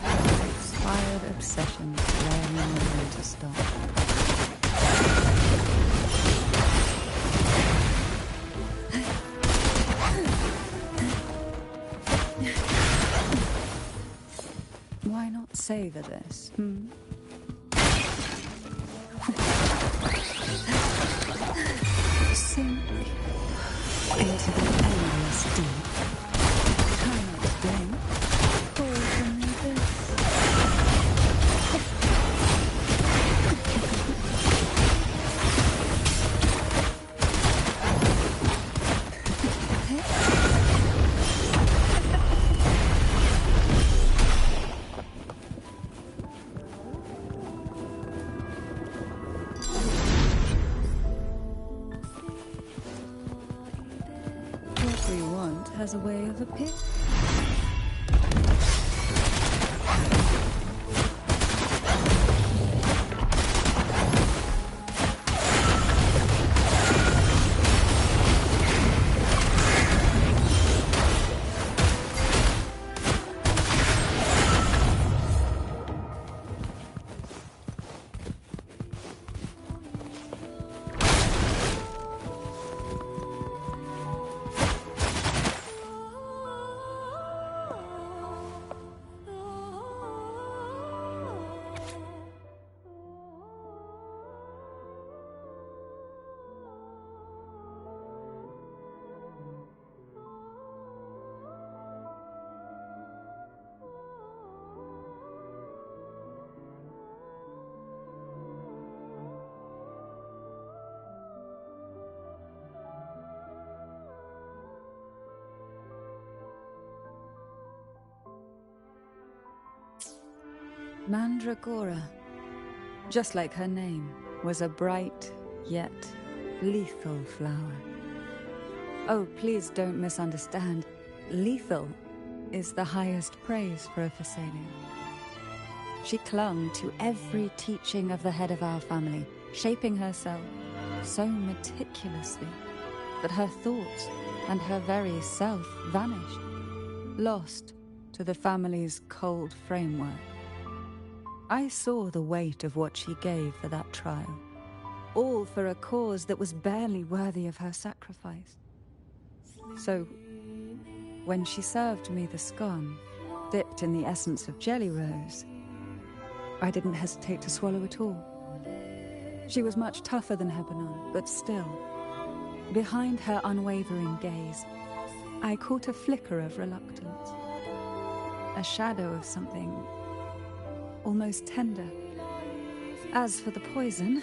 An expired obsession glaring in the way to stop. Why not savor this, Sink into the endless deep. Try not to blink. Pour from the abyss. Every want has a way of appearing. Mandragora, just like her name, was a bright yet lethal flower. Oh, please don't misunderstand. Lethal is the highest praise for a Thessalian. She clung to every teaching of the head of our family, shaping herself so meticulously that her thoughts and her very self vanished, lost to the family's cold framework. I saw the weight of what she gave for that trial, all for a cause that was barely worthy of her sacrifice. So, when she served me the scone, dipped in the essence of jelly rose, I didn't hesitate to swallow it all. She was much tougher than Hebanon, but still, behind her unwavering gaze, I caught a flicker of reluctance, a shadow of something almost tender. As for the poison,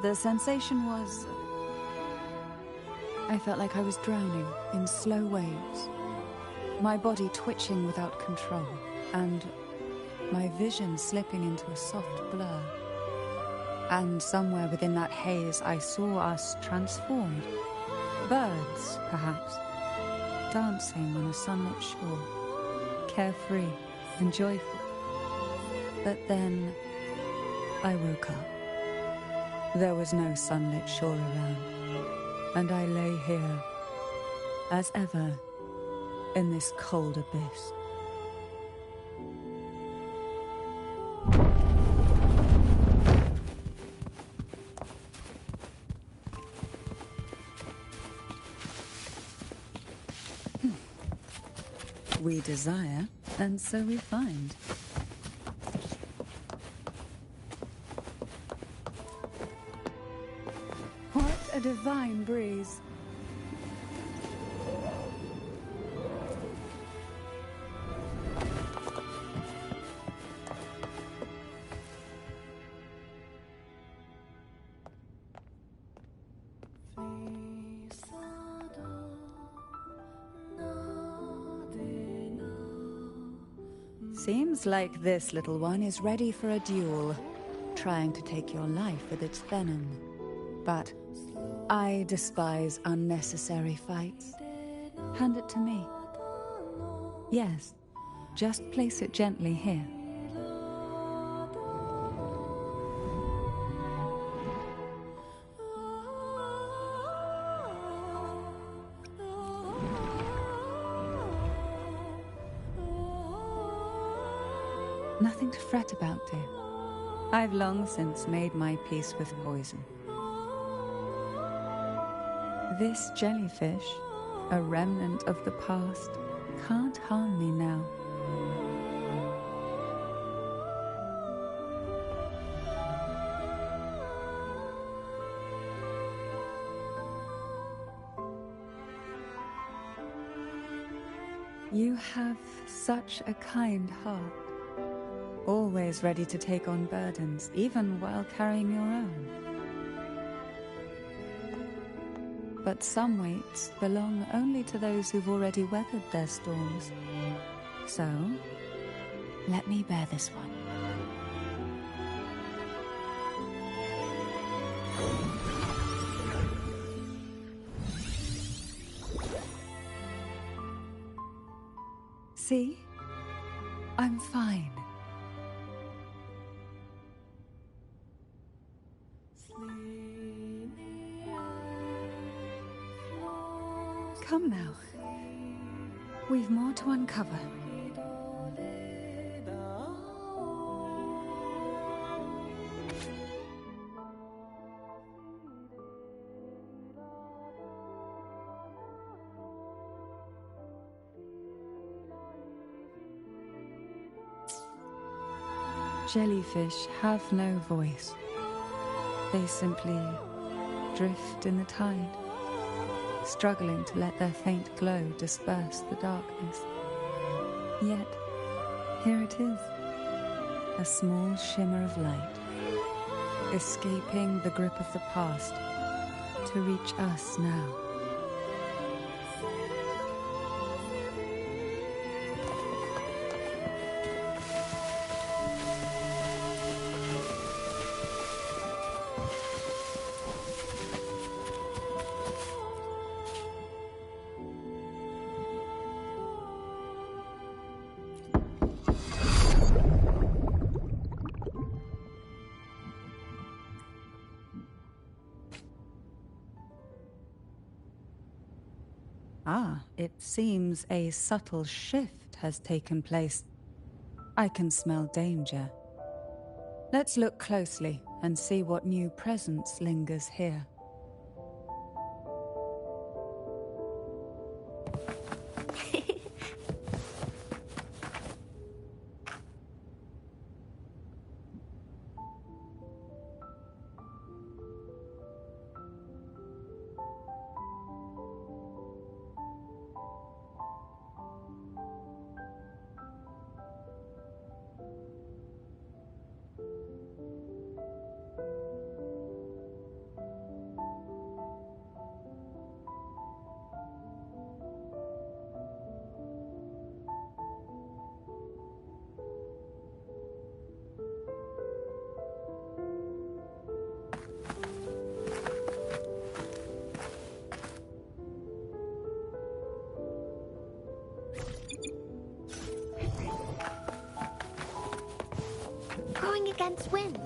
the sensation was... I felt like I was drowning in slow waves, my body twitching without control, and my vision slipping into a soft blur. And somewhere within that haze, I saw us transformed. Birds, perhaps, dancing on a sunlit shore, carefree and joyful. But then I woke up. There was no sunlit shore around, and I lay here, as ever, in this cold abyss. We desire, and so we find. What a divine breeze. Seems like this little one is ready for a duel, trying to take your life with its venom. But I despise unnecessary fights. Hand it to me. Yes, just place it gently here. Nothing to fret about, dear. I've long since made my peace with poison. This jellyfish, a remnant of the past, can't harm me now. You have such a kind heart. Always ready to take on burdens, even while carrying your own. But some weights belong only to those who've already weathered their storms. So, let me bear this one. See? I'm fine. Come now. We've more to uncover. Jellyfish have no voice. They simply drift in the tide, struggling to let their faint glow disperse the darkness. Yet, here it is, a small shimmer of light, escaping the grip of the past to reach us now. Ah, it seems a subtle shift has taken place. I can smell danger. Let's look closely and see what new presence lingers here. Going against wind.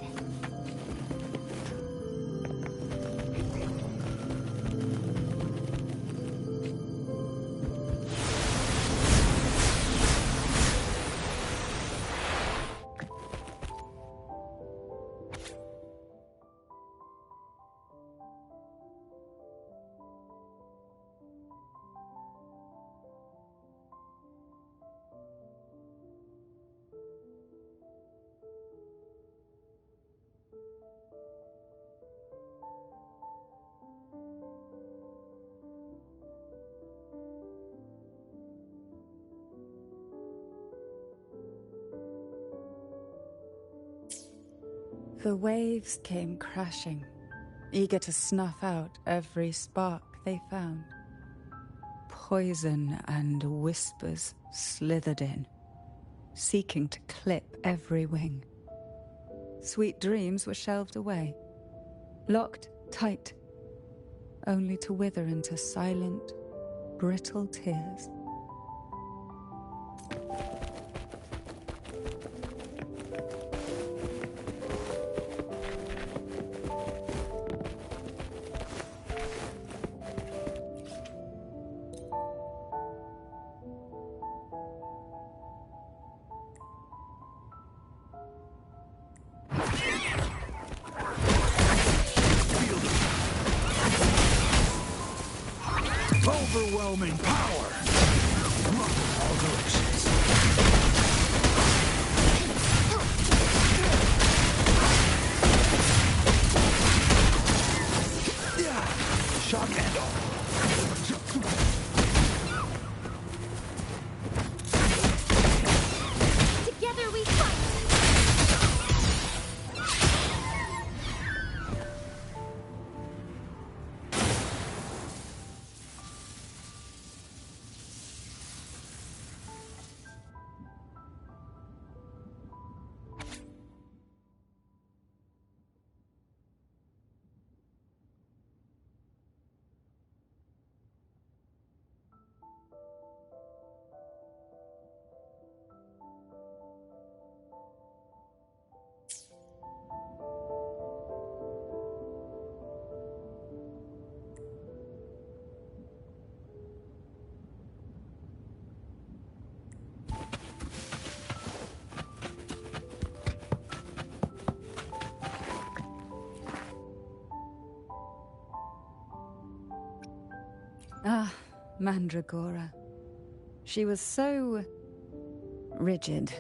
The waves came crashing, eager to snuff out every spark they found. Poison and whispers slithered in, seeking to clip every wing. Sweet dreams were shelved away, locked tight, only to wither into silent, brittle tears. Overwhelming power! All directions. Shock and all. Together we fight! Ah, Mandragora. She was so rigid,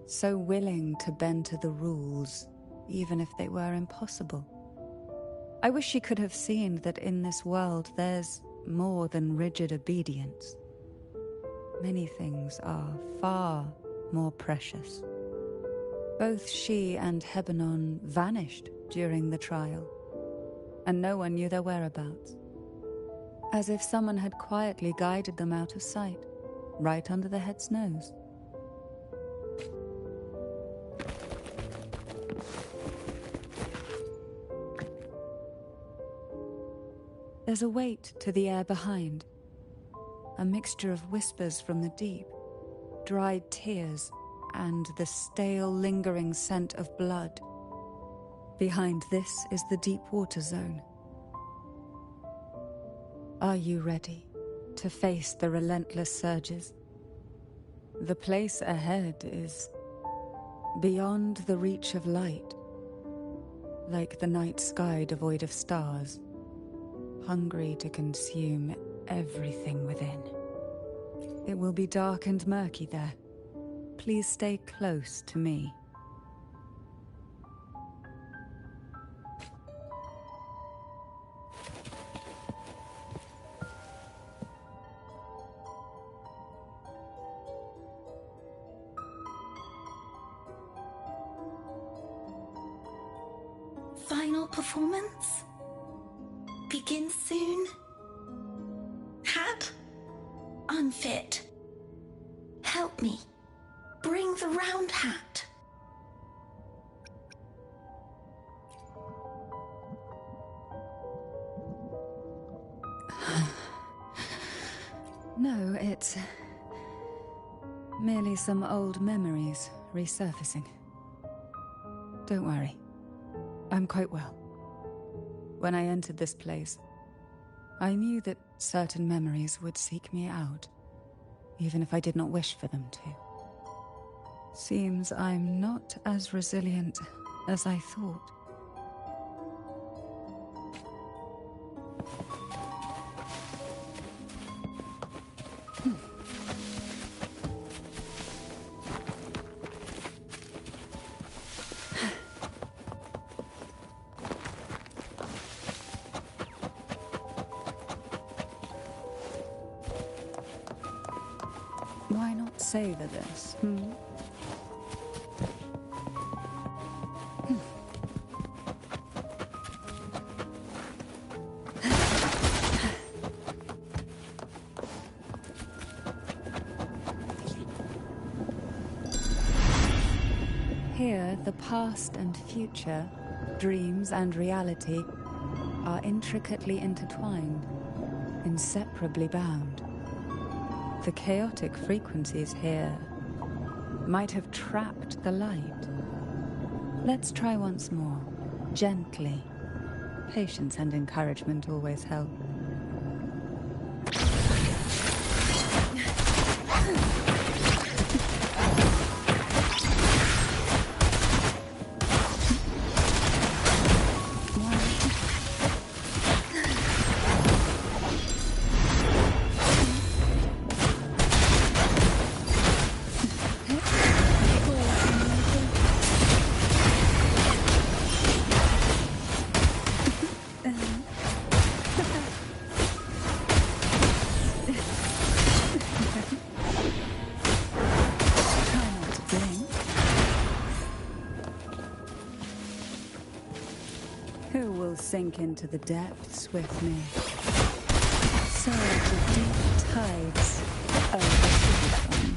so willing to bend to the rules, even if they were impossible. I wish she could have seen that in this world there's more than rigid obedience. Many things are far more precious. Both she and Hebanon vanished during the trial, and no one knew their whereabouts. As if someone had quietly guided them out of sight, right under the head's nose. There's a weight to the air behind, a mixture of whispers from the deep, dried tears, and the stale, lingering scent of blood. Behind this is the deep water zone. Are you ready to face the relentless surges? The place ahead is beyond the reach of light, like the night sky devoid of stars, hungry to consume everything within. It will be dark and murky there. Please stay close to me. Final performance? Begin soon? Hat? Unfit. Help me. Bring the round hat. No, it's merely some old memories resurfacing. Don't worry. I'm quite well. When I entered this place, I knew that certain memories would seek me out, even if I did not wish for them to. Seems I'm not as resilient as I thought. Why not savor this, of the past and future, dreams and reality, are intricately intertwined, inseparably bound. The chaotic frequencies here might have trapped the light. Let's try once more, gently. Patience and encouragement always help. Sink into the depths with me. Surge of deep tides overshoot them.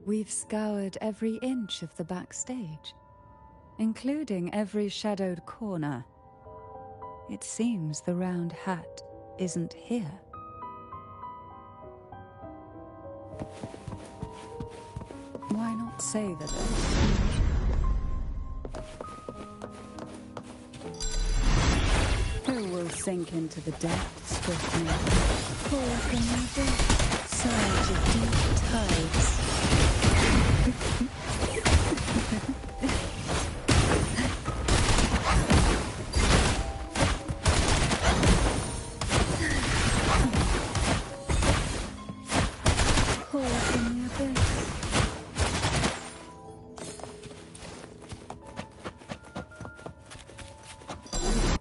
We've scoured every inch of the backstage, including every shadowed corner. It seems the round hat isn't here. Why not savor this? Who will sink into the depths with me? Pour from the deep surge of deep tides.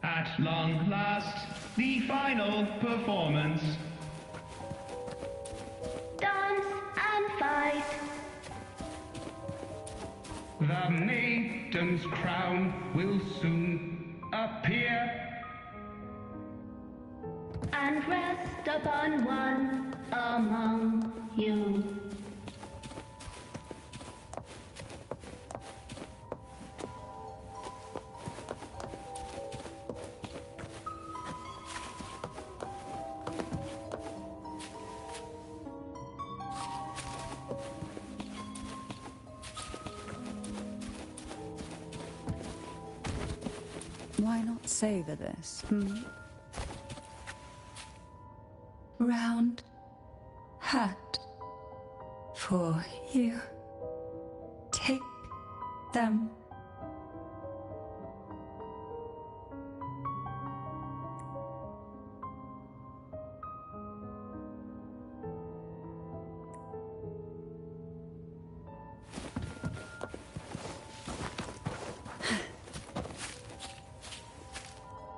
At long last, the final performance. Dance and fight. The maiden's crown will soon appear And rest upon one among you. Why not savor this, Round hat for you. Take them.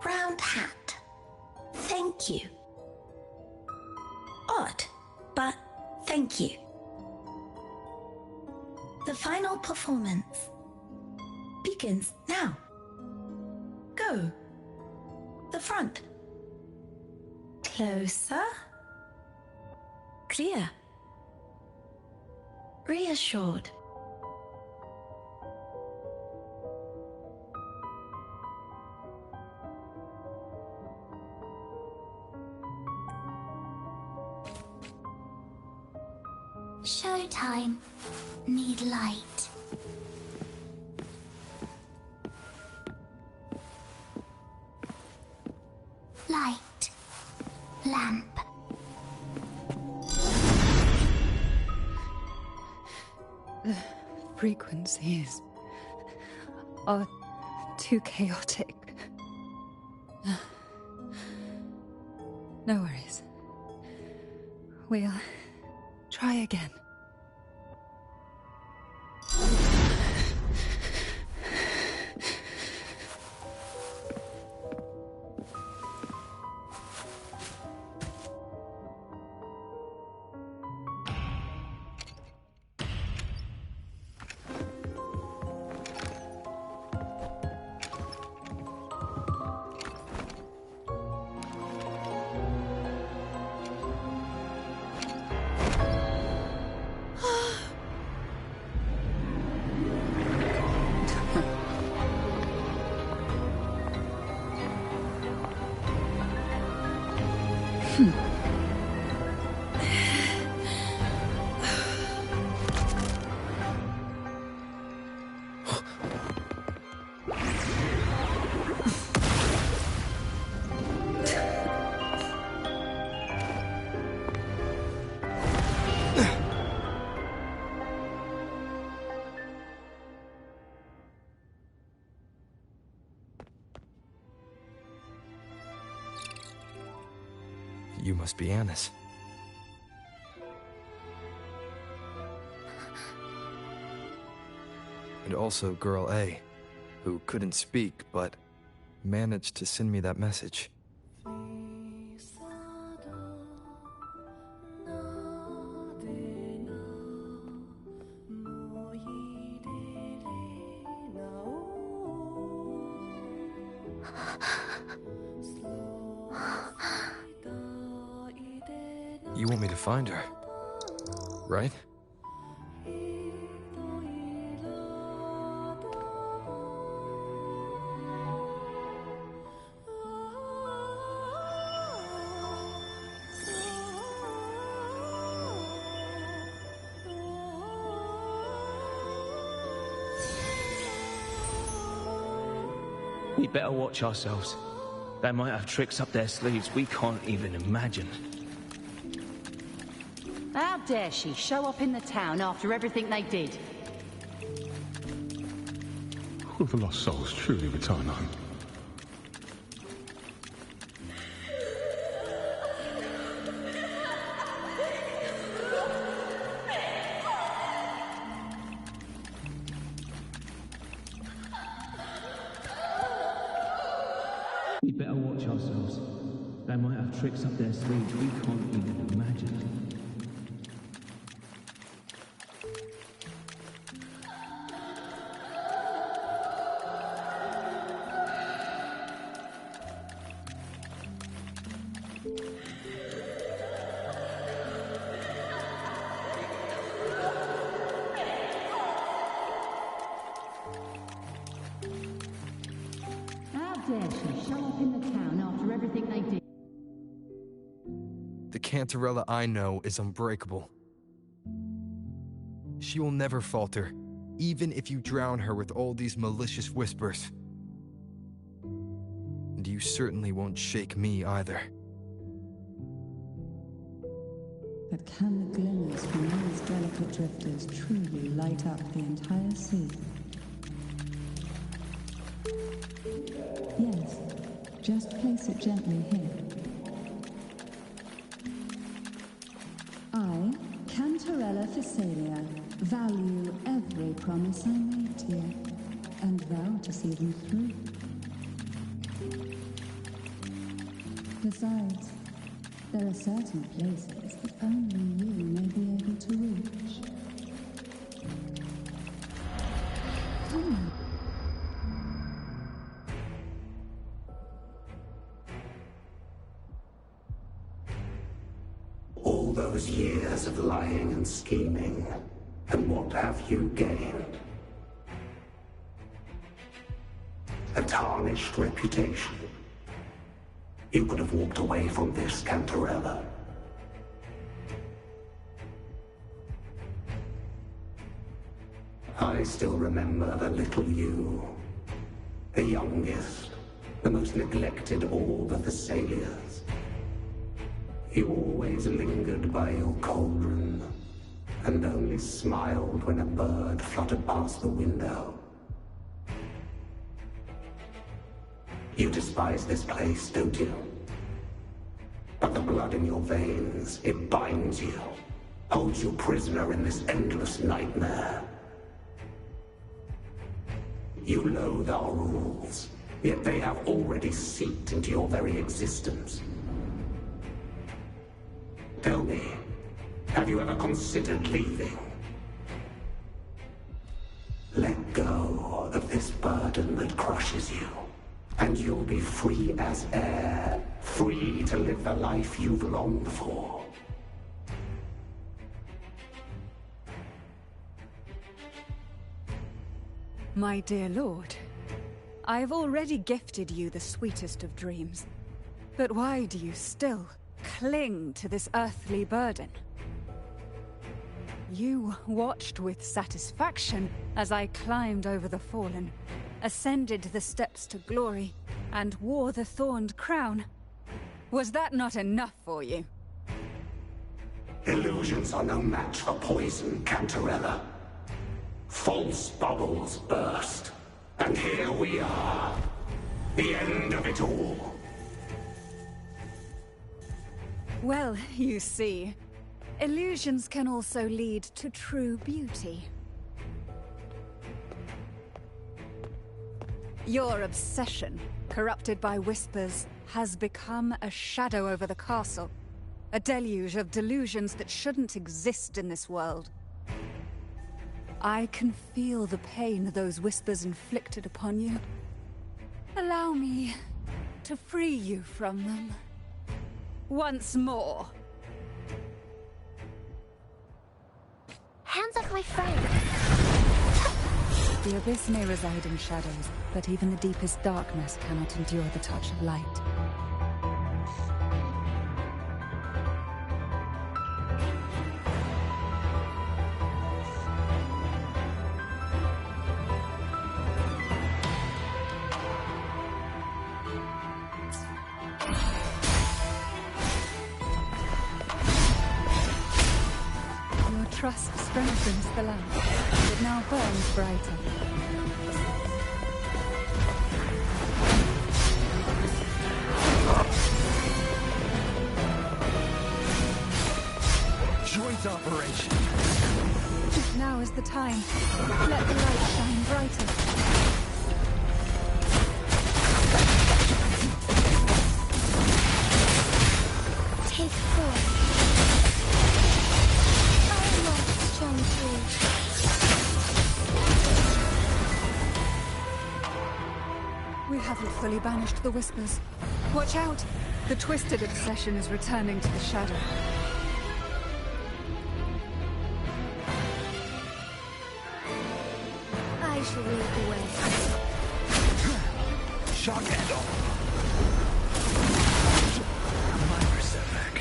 Round hat. Thank you. Odd, but thank you. The final performance begins now. Go. The front. Closer. Clear. Reassured. Showtime. Need light. Light. Lamp. The frequencies are too chaotic. No worries. We'll try again. You must be Anna's. And also Girl A, who couldn't speak, but managed to send me that message. You want me to find her, right? We better watch ourselves. They might have tricks up their sleeves we can't even imagine. How dare she show up in the town after everything they did? Will the lost souls truly return home? We better watch ourselves. They might have tricks up their sleeves we can't even imagine. How dare she show up in the town after everything they did? The Cantarella I know is unbreakable. She will never falter, even if you drown her with all these malicious whispers. And you certainly won't shake me either. But can the glimmers from these delicate drifters truly light up the entire sea? Yes, just place it gently here. I, Cantarella Physalia, value every promise I made to you, and vow to see them through. Besides, there are certain places that only you may be able to reach. Come on. All those years of lying and scheming, and what have you gained? A tarnished reputation. You could have walked away from this, Cantarella. I still remember the little you, the youngest, the most neglected of all the Thessalias. You always lingered by your cauldron, and only smiled when a bird fluttered past the window. You despise this place, don't you? But the blood in your veins. It binds you, holds you prisoner in this endless nightmare. You loathe our rules, yet they have already seeped into your very existence. Tell me, have you ever considered leaving? Let go of this burden that crushes you, and you'll be free as air, free to live the life you've longed for. My dear lord, I've already gifted you the sweetest of dreams. But why do you still cling to this earthly burden? You watched with satisfaction as I climbed over the fallen, ascended the steps to glory, and wore the thorned crown. Was that not enough for you? Illusions are no match for poison, Cantarella. False bubbles burst, and here we are. The end of it all. Well, you see, illusions can also lead to true beauty. Your obsession, corrupted by whispers, has become a shadow over the castle. A deluge of delusions that shouldn't exist in this world. I can feel the pain those whispers inflicted upon you. Allow me to free you from them. Once more. Hands off my friend! The abyss may reside in shadows, but even the deepest darkness cannot endure the touch of light. Trust strengthens the lamp. It now burns brighter. Joint operation. Now is the time. Let the light shine brighter. Take 4. We haven't fully banished the whispers. Watch out! The twisted obsession is returning to the shadow. I shall lead the way. Shock and all. Minor setback.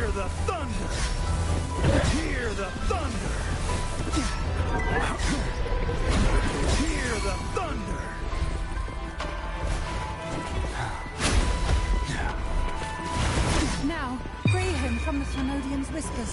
The thunder! Hear the thunder! Hear the thunder! Now, free him from the Thanodian's whispers.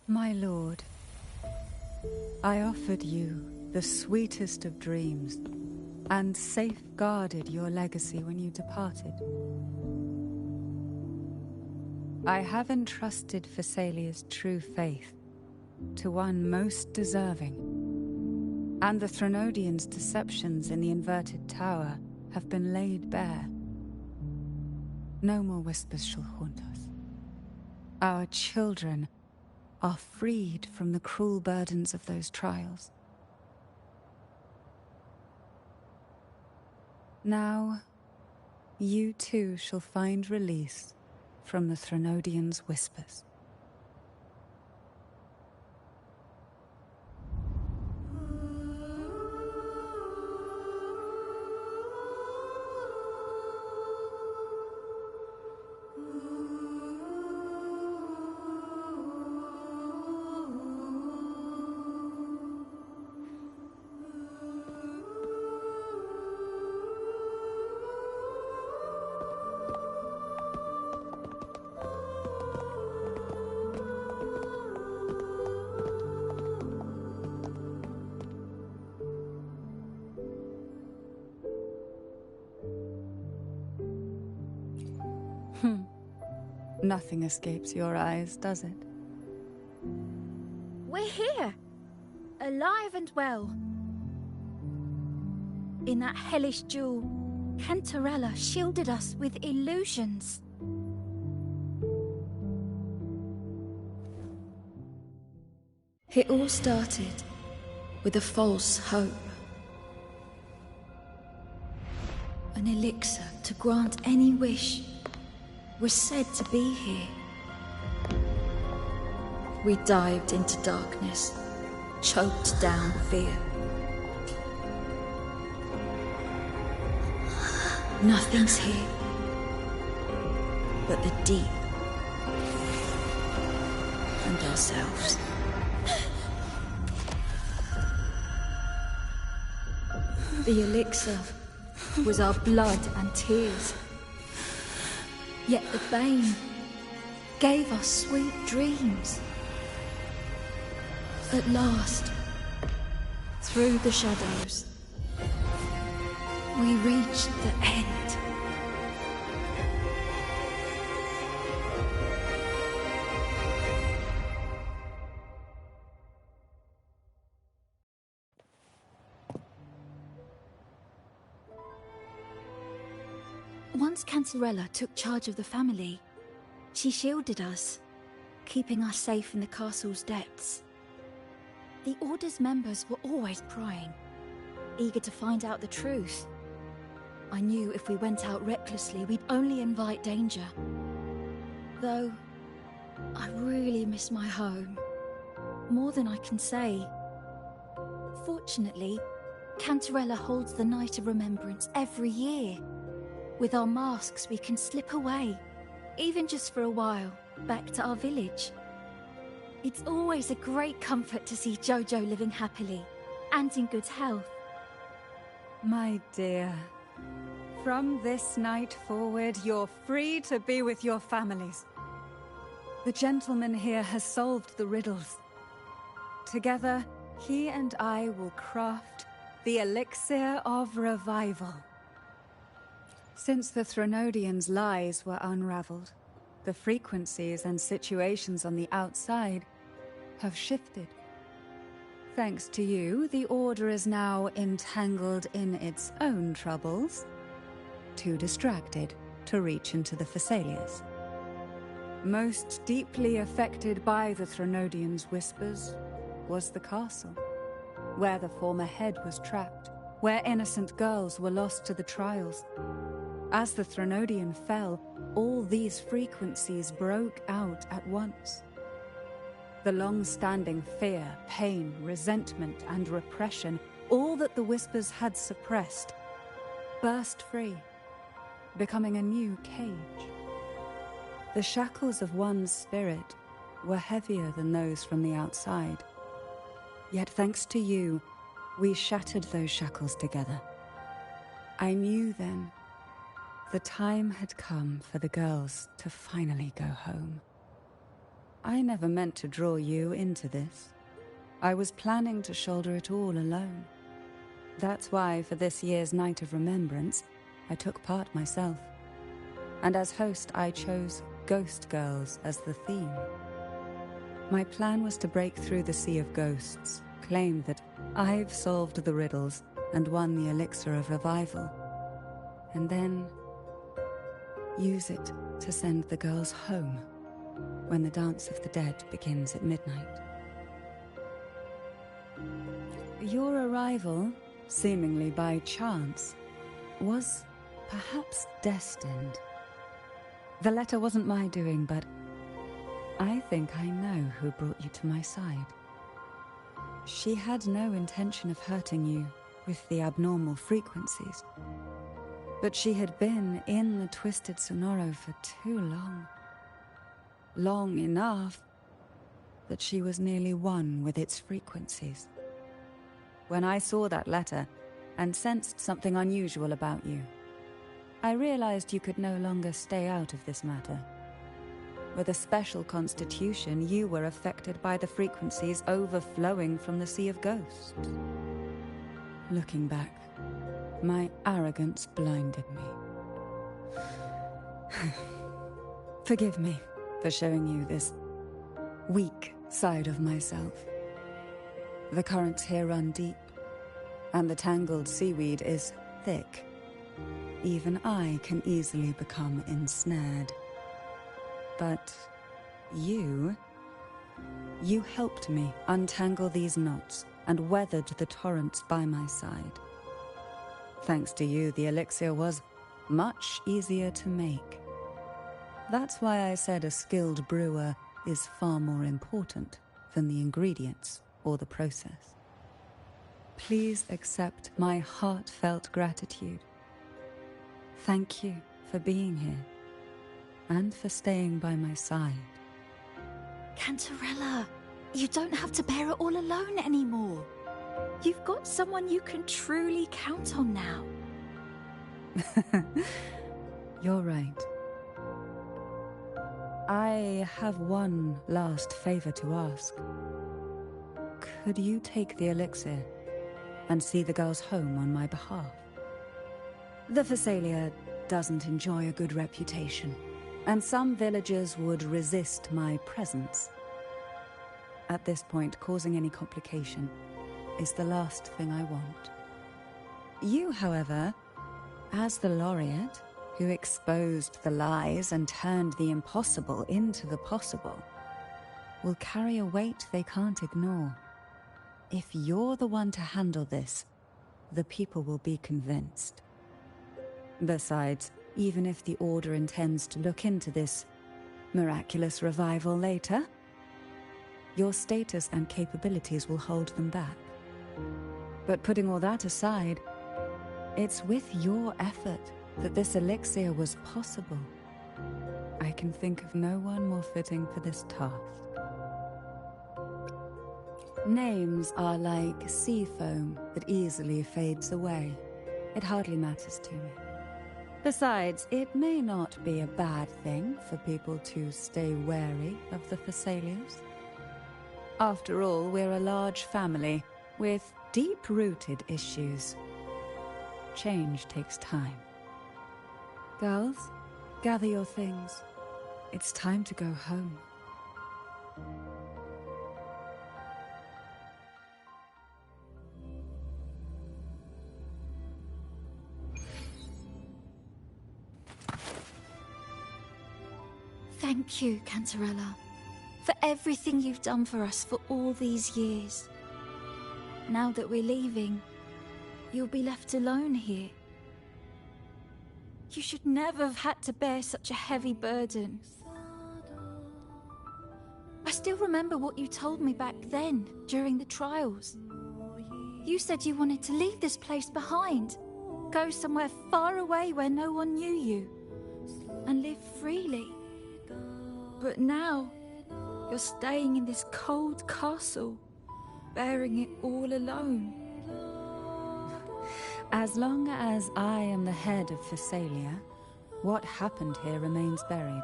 My lord, I offered you the sweetest of dreams and safeguarded your legacy when you departed. I have entrusted Phassalia's true faith to one most deserving, and the Thanodian's deceptions in the inverted tower have been laid bare. No more whispers shall haunt us. Our children are freed from the cruel burdens of those trials. Now, you too shall find release from the Thanodian's whispers. Nothing escapes your eyes, does it? We're here, alive and well. In that hellish duel, Cantarella shielded us with illusions. It all started with a false hope. An elixir to grant any wish was said to be here. We dived into darkness, choked down fear. Nothing's here but the deep and ourselves. The elixir was our blood and tears. Yet the bane gave us sweet dreams. At last, through the shadows, we reached the end. Once Cantarella took charge of the family, she shielded us, keeping us safe in the castle's depths. The Order's members were always prying, eager to find out the truth. I knew if we went out recklessly, we'd only invite danger. Though, I really miss my home, more than I can say. Fortunately, Cantarella holds the Night of Remembrance every year. With our masks, we can slip away, even just for a while, back to our village. It's always a great comfort to see Jojo living happily, and in good health. My dear, from this night forward, you're free to be with your families. The gentleman here has solved the riddles. Together, he and I will craft the Elixir of Revival. Since the Threnodians' lies were unraveled, the frequencies and situations on the outside have shifted. Thanks to you, the Order is now entangled in its own troubles, too distracted to reach into the Thessalias. Most deeply affected by the Threnodians' whispers was the castle, where the former head was trapped, where innocent girls were lost to the trials. As the Threnodian fell, all these frequencies broke out at once. The long-standing fear, pain, resentment, and repression, all that the whispers had suppressed, burst free, becoming a new cage. The shackles of one's spirit were heavier than those from the outside. Yet thanks to you, we shattered those shackles together. I knew then the time had come for the girls to finally go home. I never meant to draw you into this. I was planning to shoulder it all alone. That's why for this year's Night of Remembrance, I took part myself. And as host, I chose Ghost Girls as the theme. My plan was to break through the sea of ghosts, claim that I've solved the riddles and won the Elixir of Revival, and then use it to send the girls home when the Dance of the Dead begins at midnight. Your arrival, seemingly by chance, was perhaps destined. The letter wasn't my doing, but I think I know who brought you to my side. She had no intention of hurting you with the abnormal frequencies, but she had been in the Twisted Sonoro for too long. Long enough that she was nearly one with its frequencies. When I saw that letter and sensed something unusual about you, I realized you could no longer stay out of this matter. With a special constitution, you were affected by the frequencies overflowing from the Sea of Ghosts. Looking back, my arrogance blinded me. Forgive me. for showing you this weak side of myself. The currents here run deep, and the tangled seaweed is thick. Even I can easily become ensnared. But you helped me untangle these knots and weathered the torrents by my side. Thanks to you, the elixir was much easier to make. That's why I said a skilled brewer is far more important than the ingredients or the process. Please accept my heartfelt gratitude. Thank you for being here and for staying by my side. Cantarella, you don't have to bear it all alone anymore. You've got someone you can truly count on now. You're right. I have one last favor to ask. Could you take the elixir and see the girls home on my behalf? The Phasalia doesn't enjoy a good reputation, and some villagers would resist my presence. At this point, causing any complication is the last thing I want. You, however, as the laureate who exposed the lies and turned the impossible into the possible, will carry a weight they can't ignore. If you're the one to handle this, the people will be convinced. Besides, even if the Order intends to look into this miraculous revival later, your status and capabilities will hold them back. But putting all that aside, it's with your effort that this elixir was possible. I can think of no one more fitting for this task. Names are like sea foam that easily fades away. It hardly matters to me. Besides, it may not be a bad thing for people to stay wary of the Phasalias. After all, we're a large family with deep-rooted issues. Change takes time. Girls, gather your things. It's time to go home. Thank you, Cantarella, for everything you've done for us for all these years. Now that we're leaving, you'll be left alone here. You should never have had to bear such a heavy burden. I still remember what you told me back then, during the trials. You said you wanted to leave this place behind, go somewhere far away where no one knew you, and live freely. But now, you're staying in this cold castle, bearing it all alone. As long as I am the head of Phasalia, what happened here remains buried.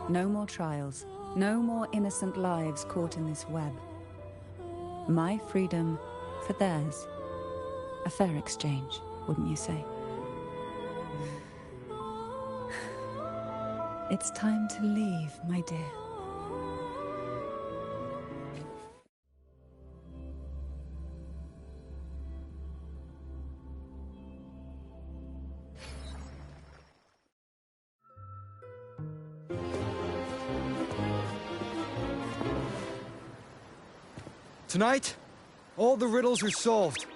No more trials, no more innocent lives caught in this web. My freedom for theirs. A fair exchange, wouldn't you say? It's time to leave, my dear. Tonight, all the riddles are solved.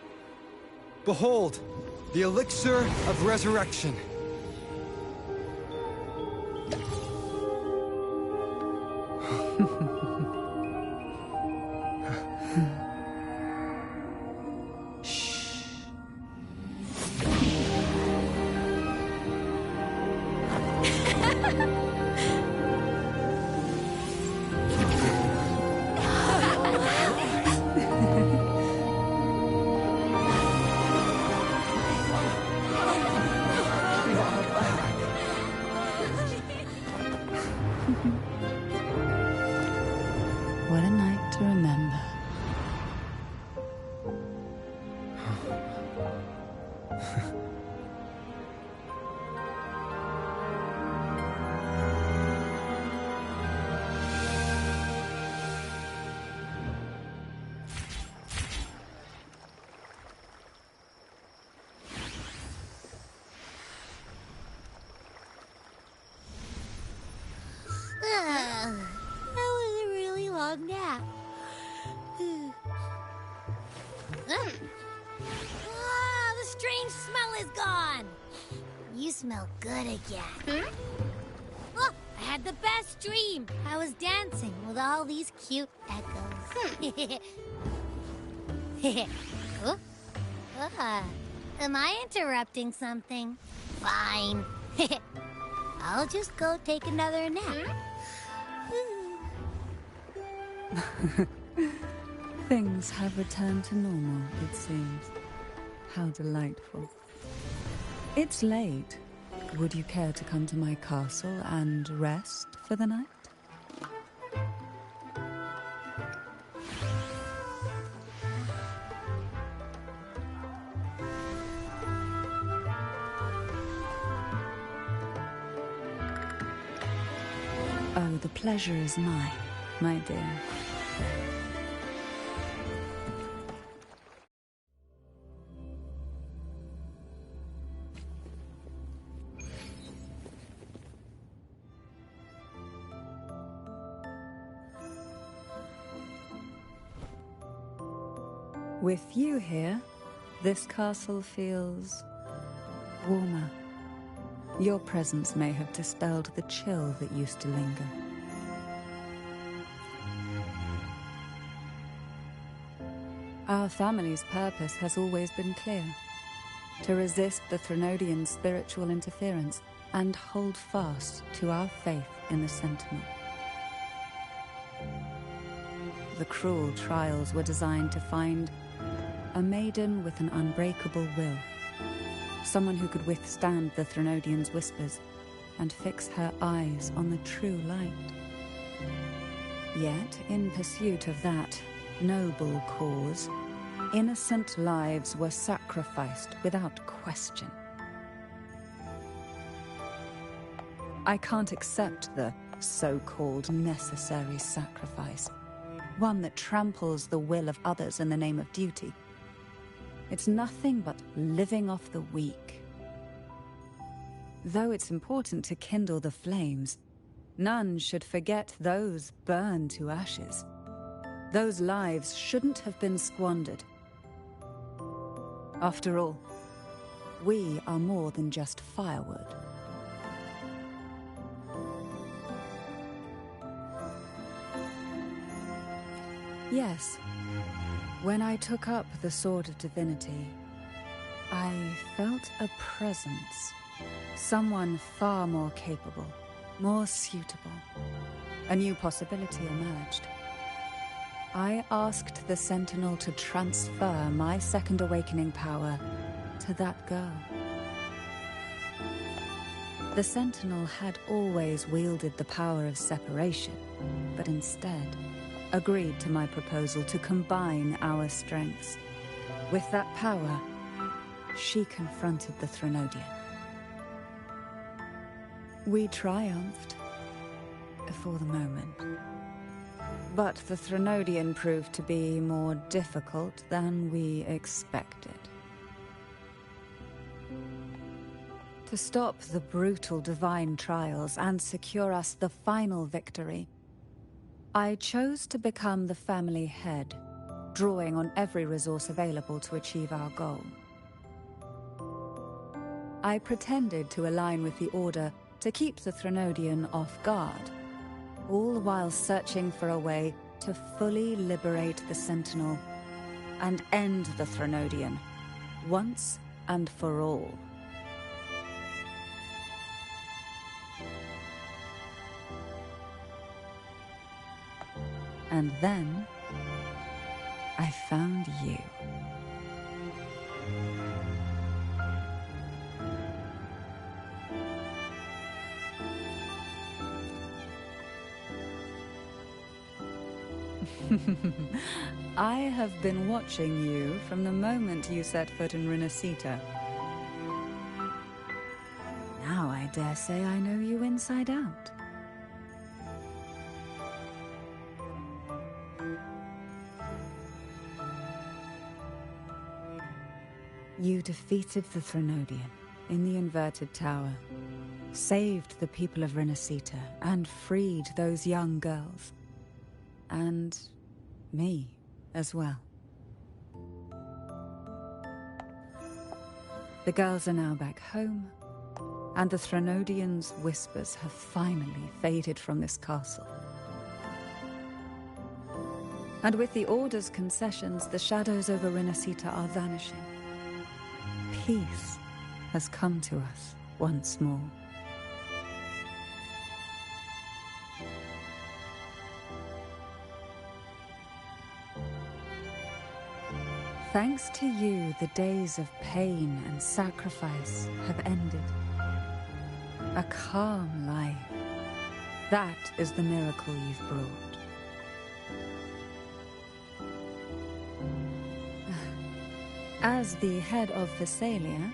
Behold, the elixir of resurrection. What a night to remember. long nap. Oh, the strange smell is gone. You smell good again. Oh, I had the best dream. I was dancing with all these cute echoes. Oh, am I interrupting something? Fine. I'll just go take another nap. Things have returned to normal, it seems. How delightful. It's late. Would you care to come to my castle and rest for the night? Oh, the pleasure is mine, my dear. With you here, this castle feels warmer. Your presence may have dispelled the chill that used to linger. Our family's purpose has always been clear: to resist the Threnodian spiritual interference and hold fast to our faith in the Sentinel. The cruel trials were designed to find a maiden with an unbreakable will. Someone who could withstand the Threnodian's whispers and fix her eyes on the true light. Yet, in pursuit of that noble cause, innocent lives were sacrificed without question. I can't accept the so-called necessary sacrifice, one that tramples the will of others in the name of duty. It's nothing but living off the weak. Though it's important to kindle the flames, none should forget those burned to ashes. Those lives shouldn't have been squandered. After all, we are more than just firewood. Yes. When I took up the Sword of Divinity, I felt a presence. Someone far more capable, more suitable. A new possibility emerged. I asked the Sentinel to transfer my second awakening power to that girl. The Sentinel had always wielded the power of separation, but instead agreed to my proposal to combine our strengths. With that power, she confronted the Threnodian. We triumphed, for the moment. But the Threnodian proved to be more difficult than we expected. To stop the brutal divine trials and secure us the final victory, I chose to become the family head, drawing on every resource available to achieve our goal. I pretended to align with the Order to keep the Threnodian off guard, all while searching for a way to fully liberate the Sentinel and end the Threnodian, once and for all. And then, I found you. I have been watching you from the moment you set foot in Renacita. Now I dare say I know you inside out. You defeated the Threnodian in the Inverted Tower, saved the people of Renacita, and freed those young girls. and me as well. The girls are now back home, and the Threnodians' whispers have finally faded from this castle. And with the Order's concessions, the shadows over Rinasita are vanishing. Peace has come to us once more. Thanks to you, the days of pain and sacrifice have ended. A calm life. That is the miracle you've brought. As the head of Thessalia,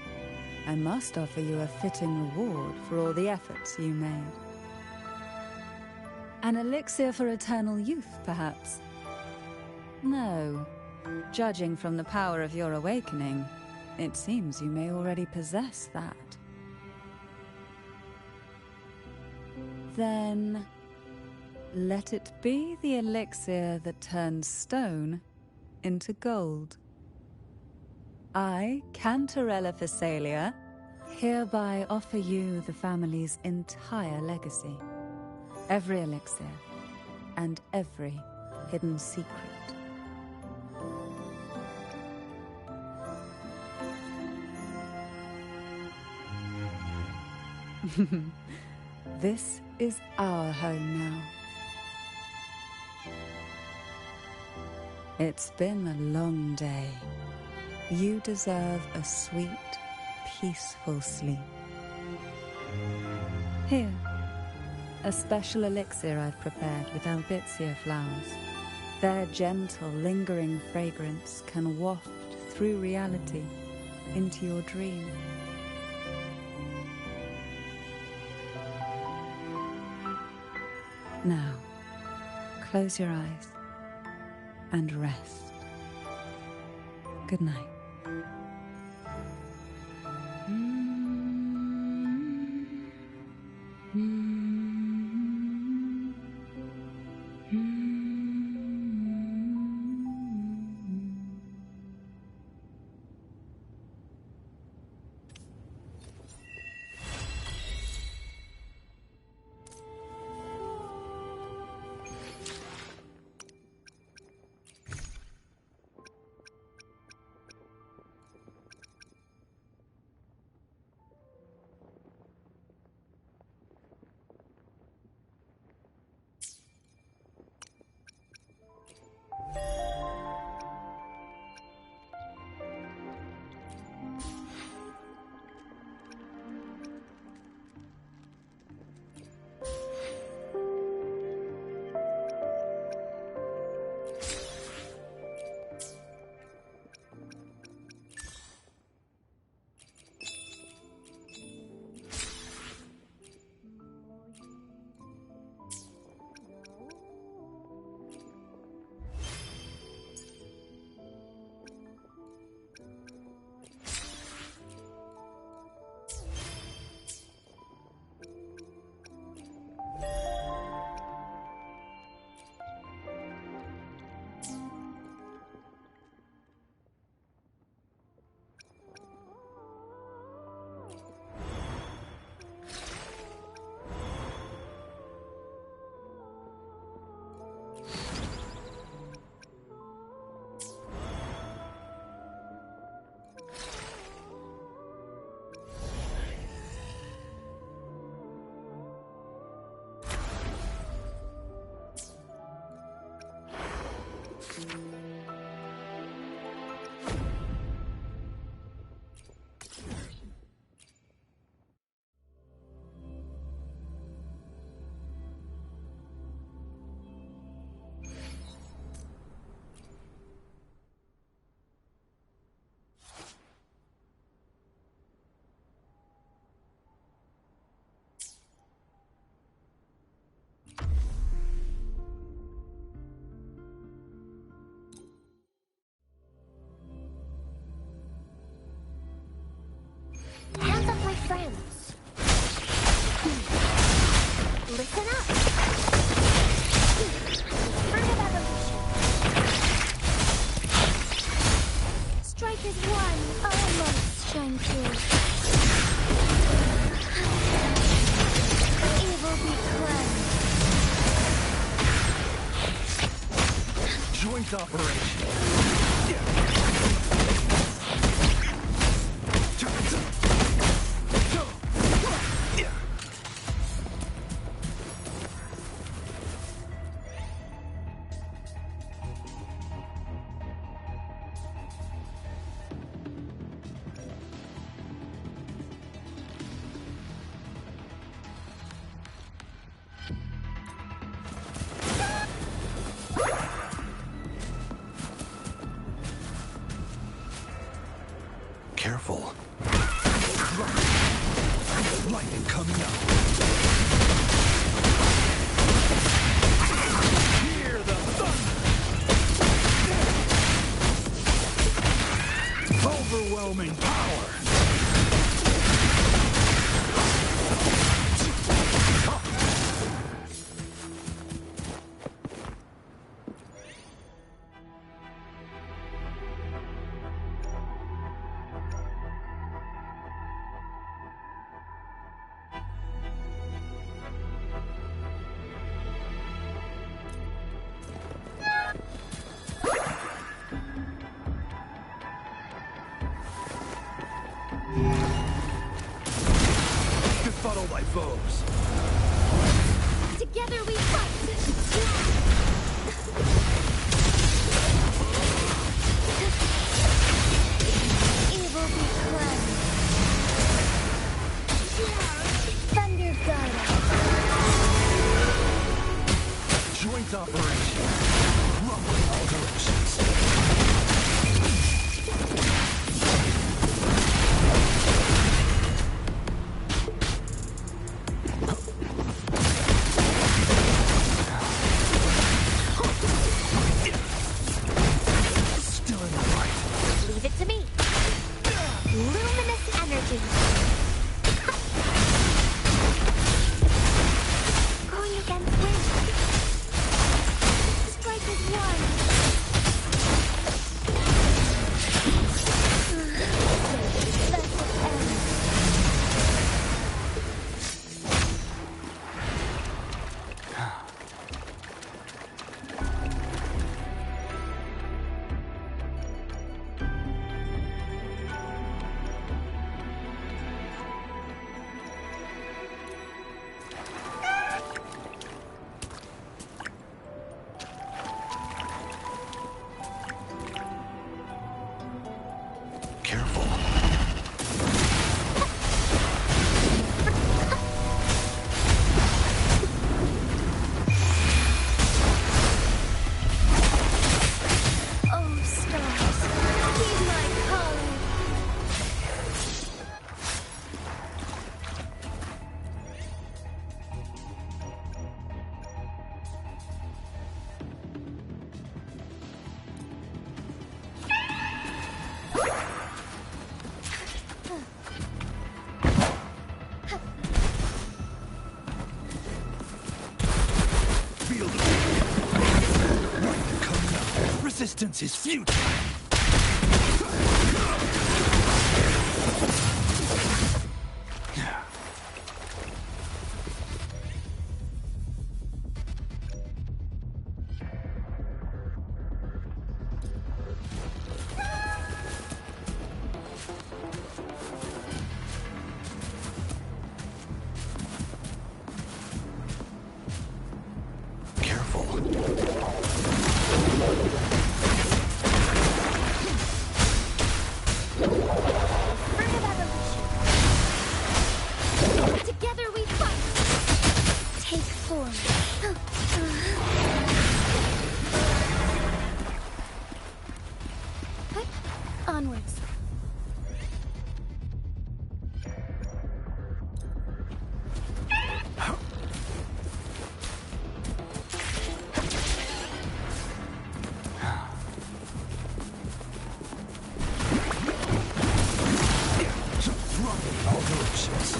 I must offer you a fitting reward for all the efforts you made. An elixir for eternal youth, perhaps? No. Judging from the power of your awakening, it seems you may already possess that. Then, let it be the elixir that turns stone into gold. I, Cantarella Thessalia, hereby offer you the family's entire legacy. Every elixir, and every hidden secret. This is our home now. It's been a long day. You deserve a sweet, peaceful sleep. Here, a special elixir I've prepared with albizia flowers. Their gentle, lingering fragrance can waft through reality into your dream. Now, close your eyes and rest. Good night. as one, almost shine through. Evil be cleansed. Joint operation. Careful. Lightning coming up. Hear the thunder. Overwhelming power. Befuddle thy foes. Together we fight! Evil be cleansed. Thunder guide us. Joint operation. Rumbling all directions. Leave it to me. Luminous energy. Going against wind. Strike as one. Let it end. Careful. Oh, stars, heed my calling. Feel the lightning coming up. Resistance is futile. Careful. Together we fight. Take form. Onwards. Rumbling all directions.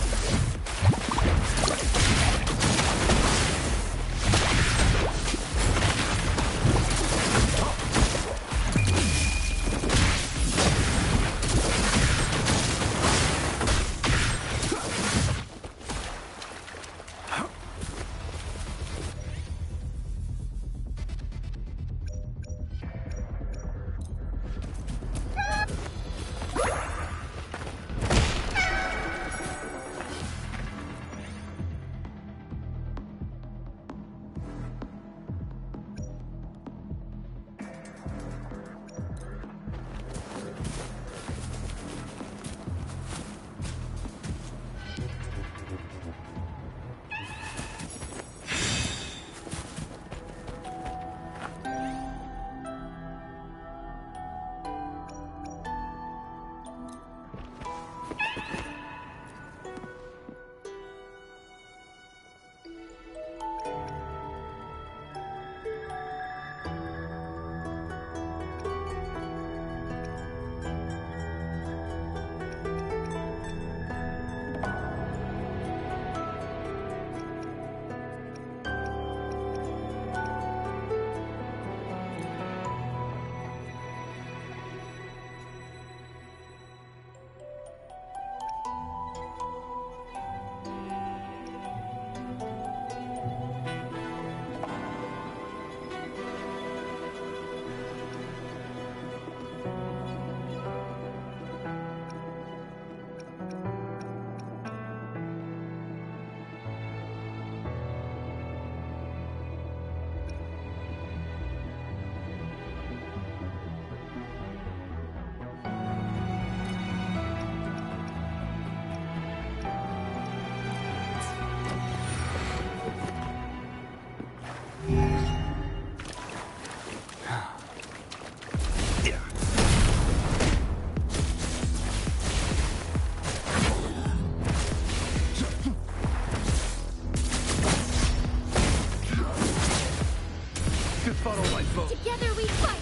Good fun, all right, folks. Together we fight!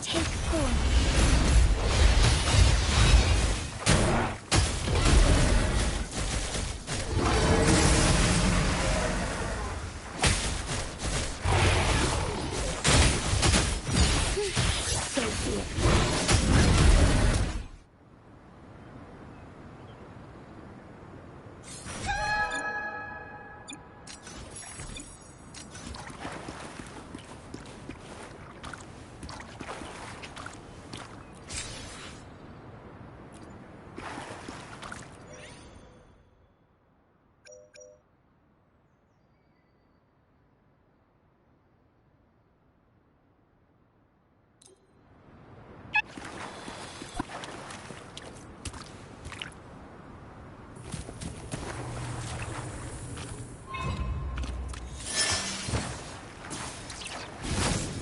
Take form.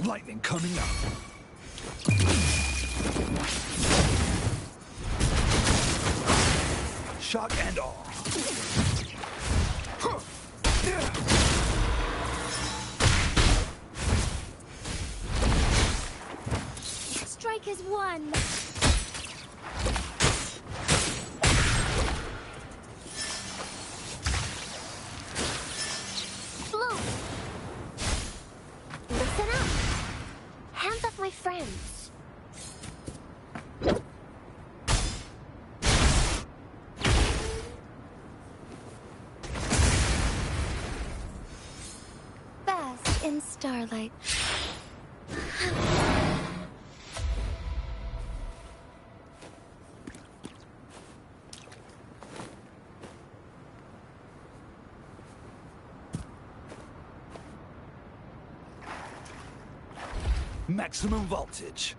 Lightning coming up. Shock and awe. Strikers won! Blue! Listen up! Hands off my friends! Bask in starlight. Maximum voltage.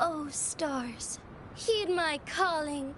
Oh, stars, heed my calling.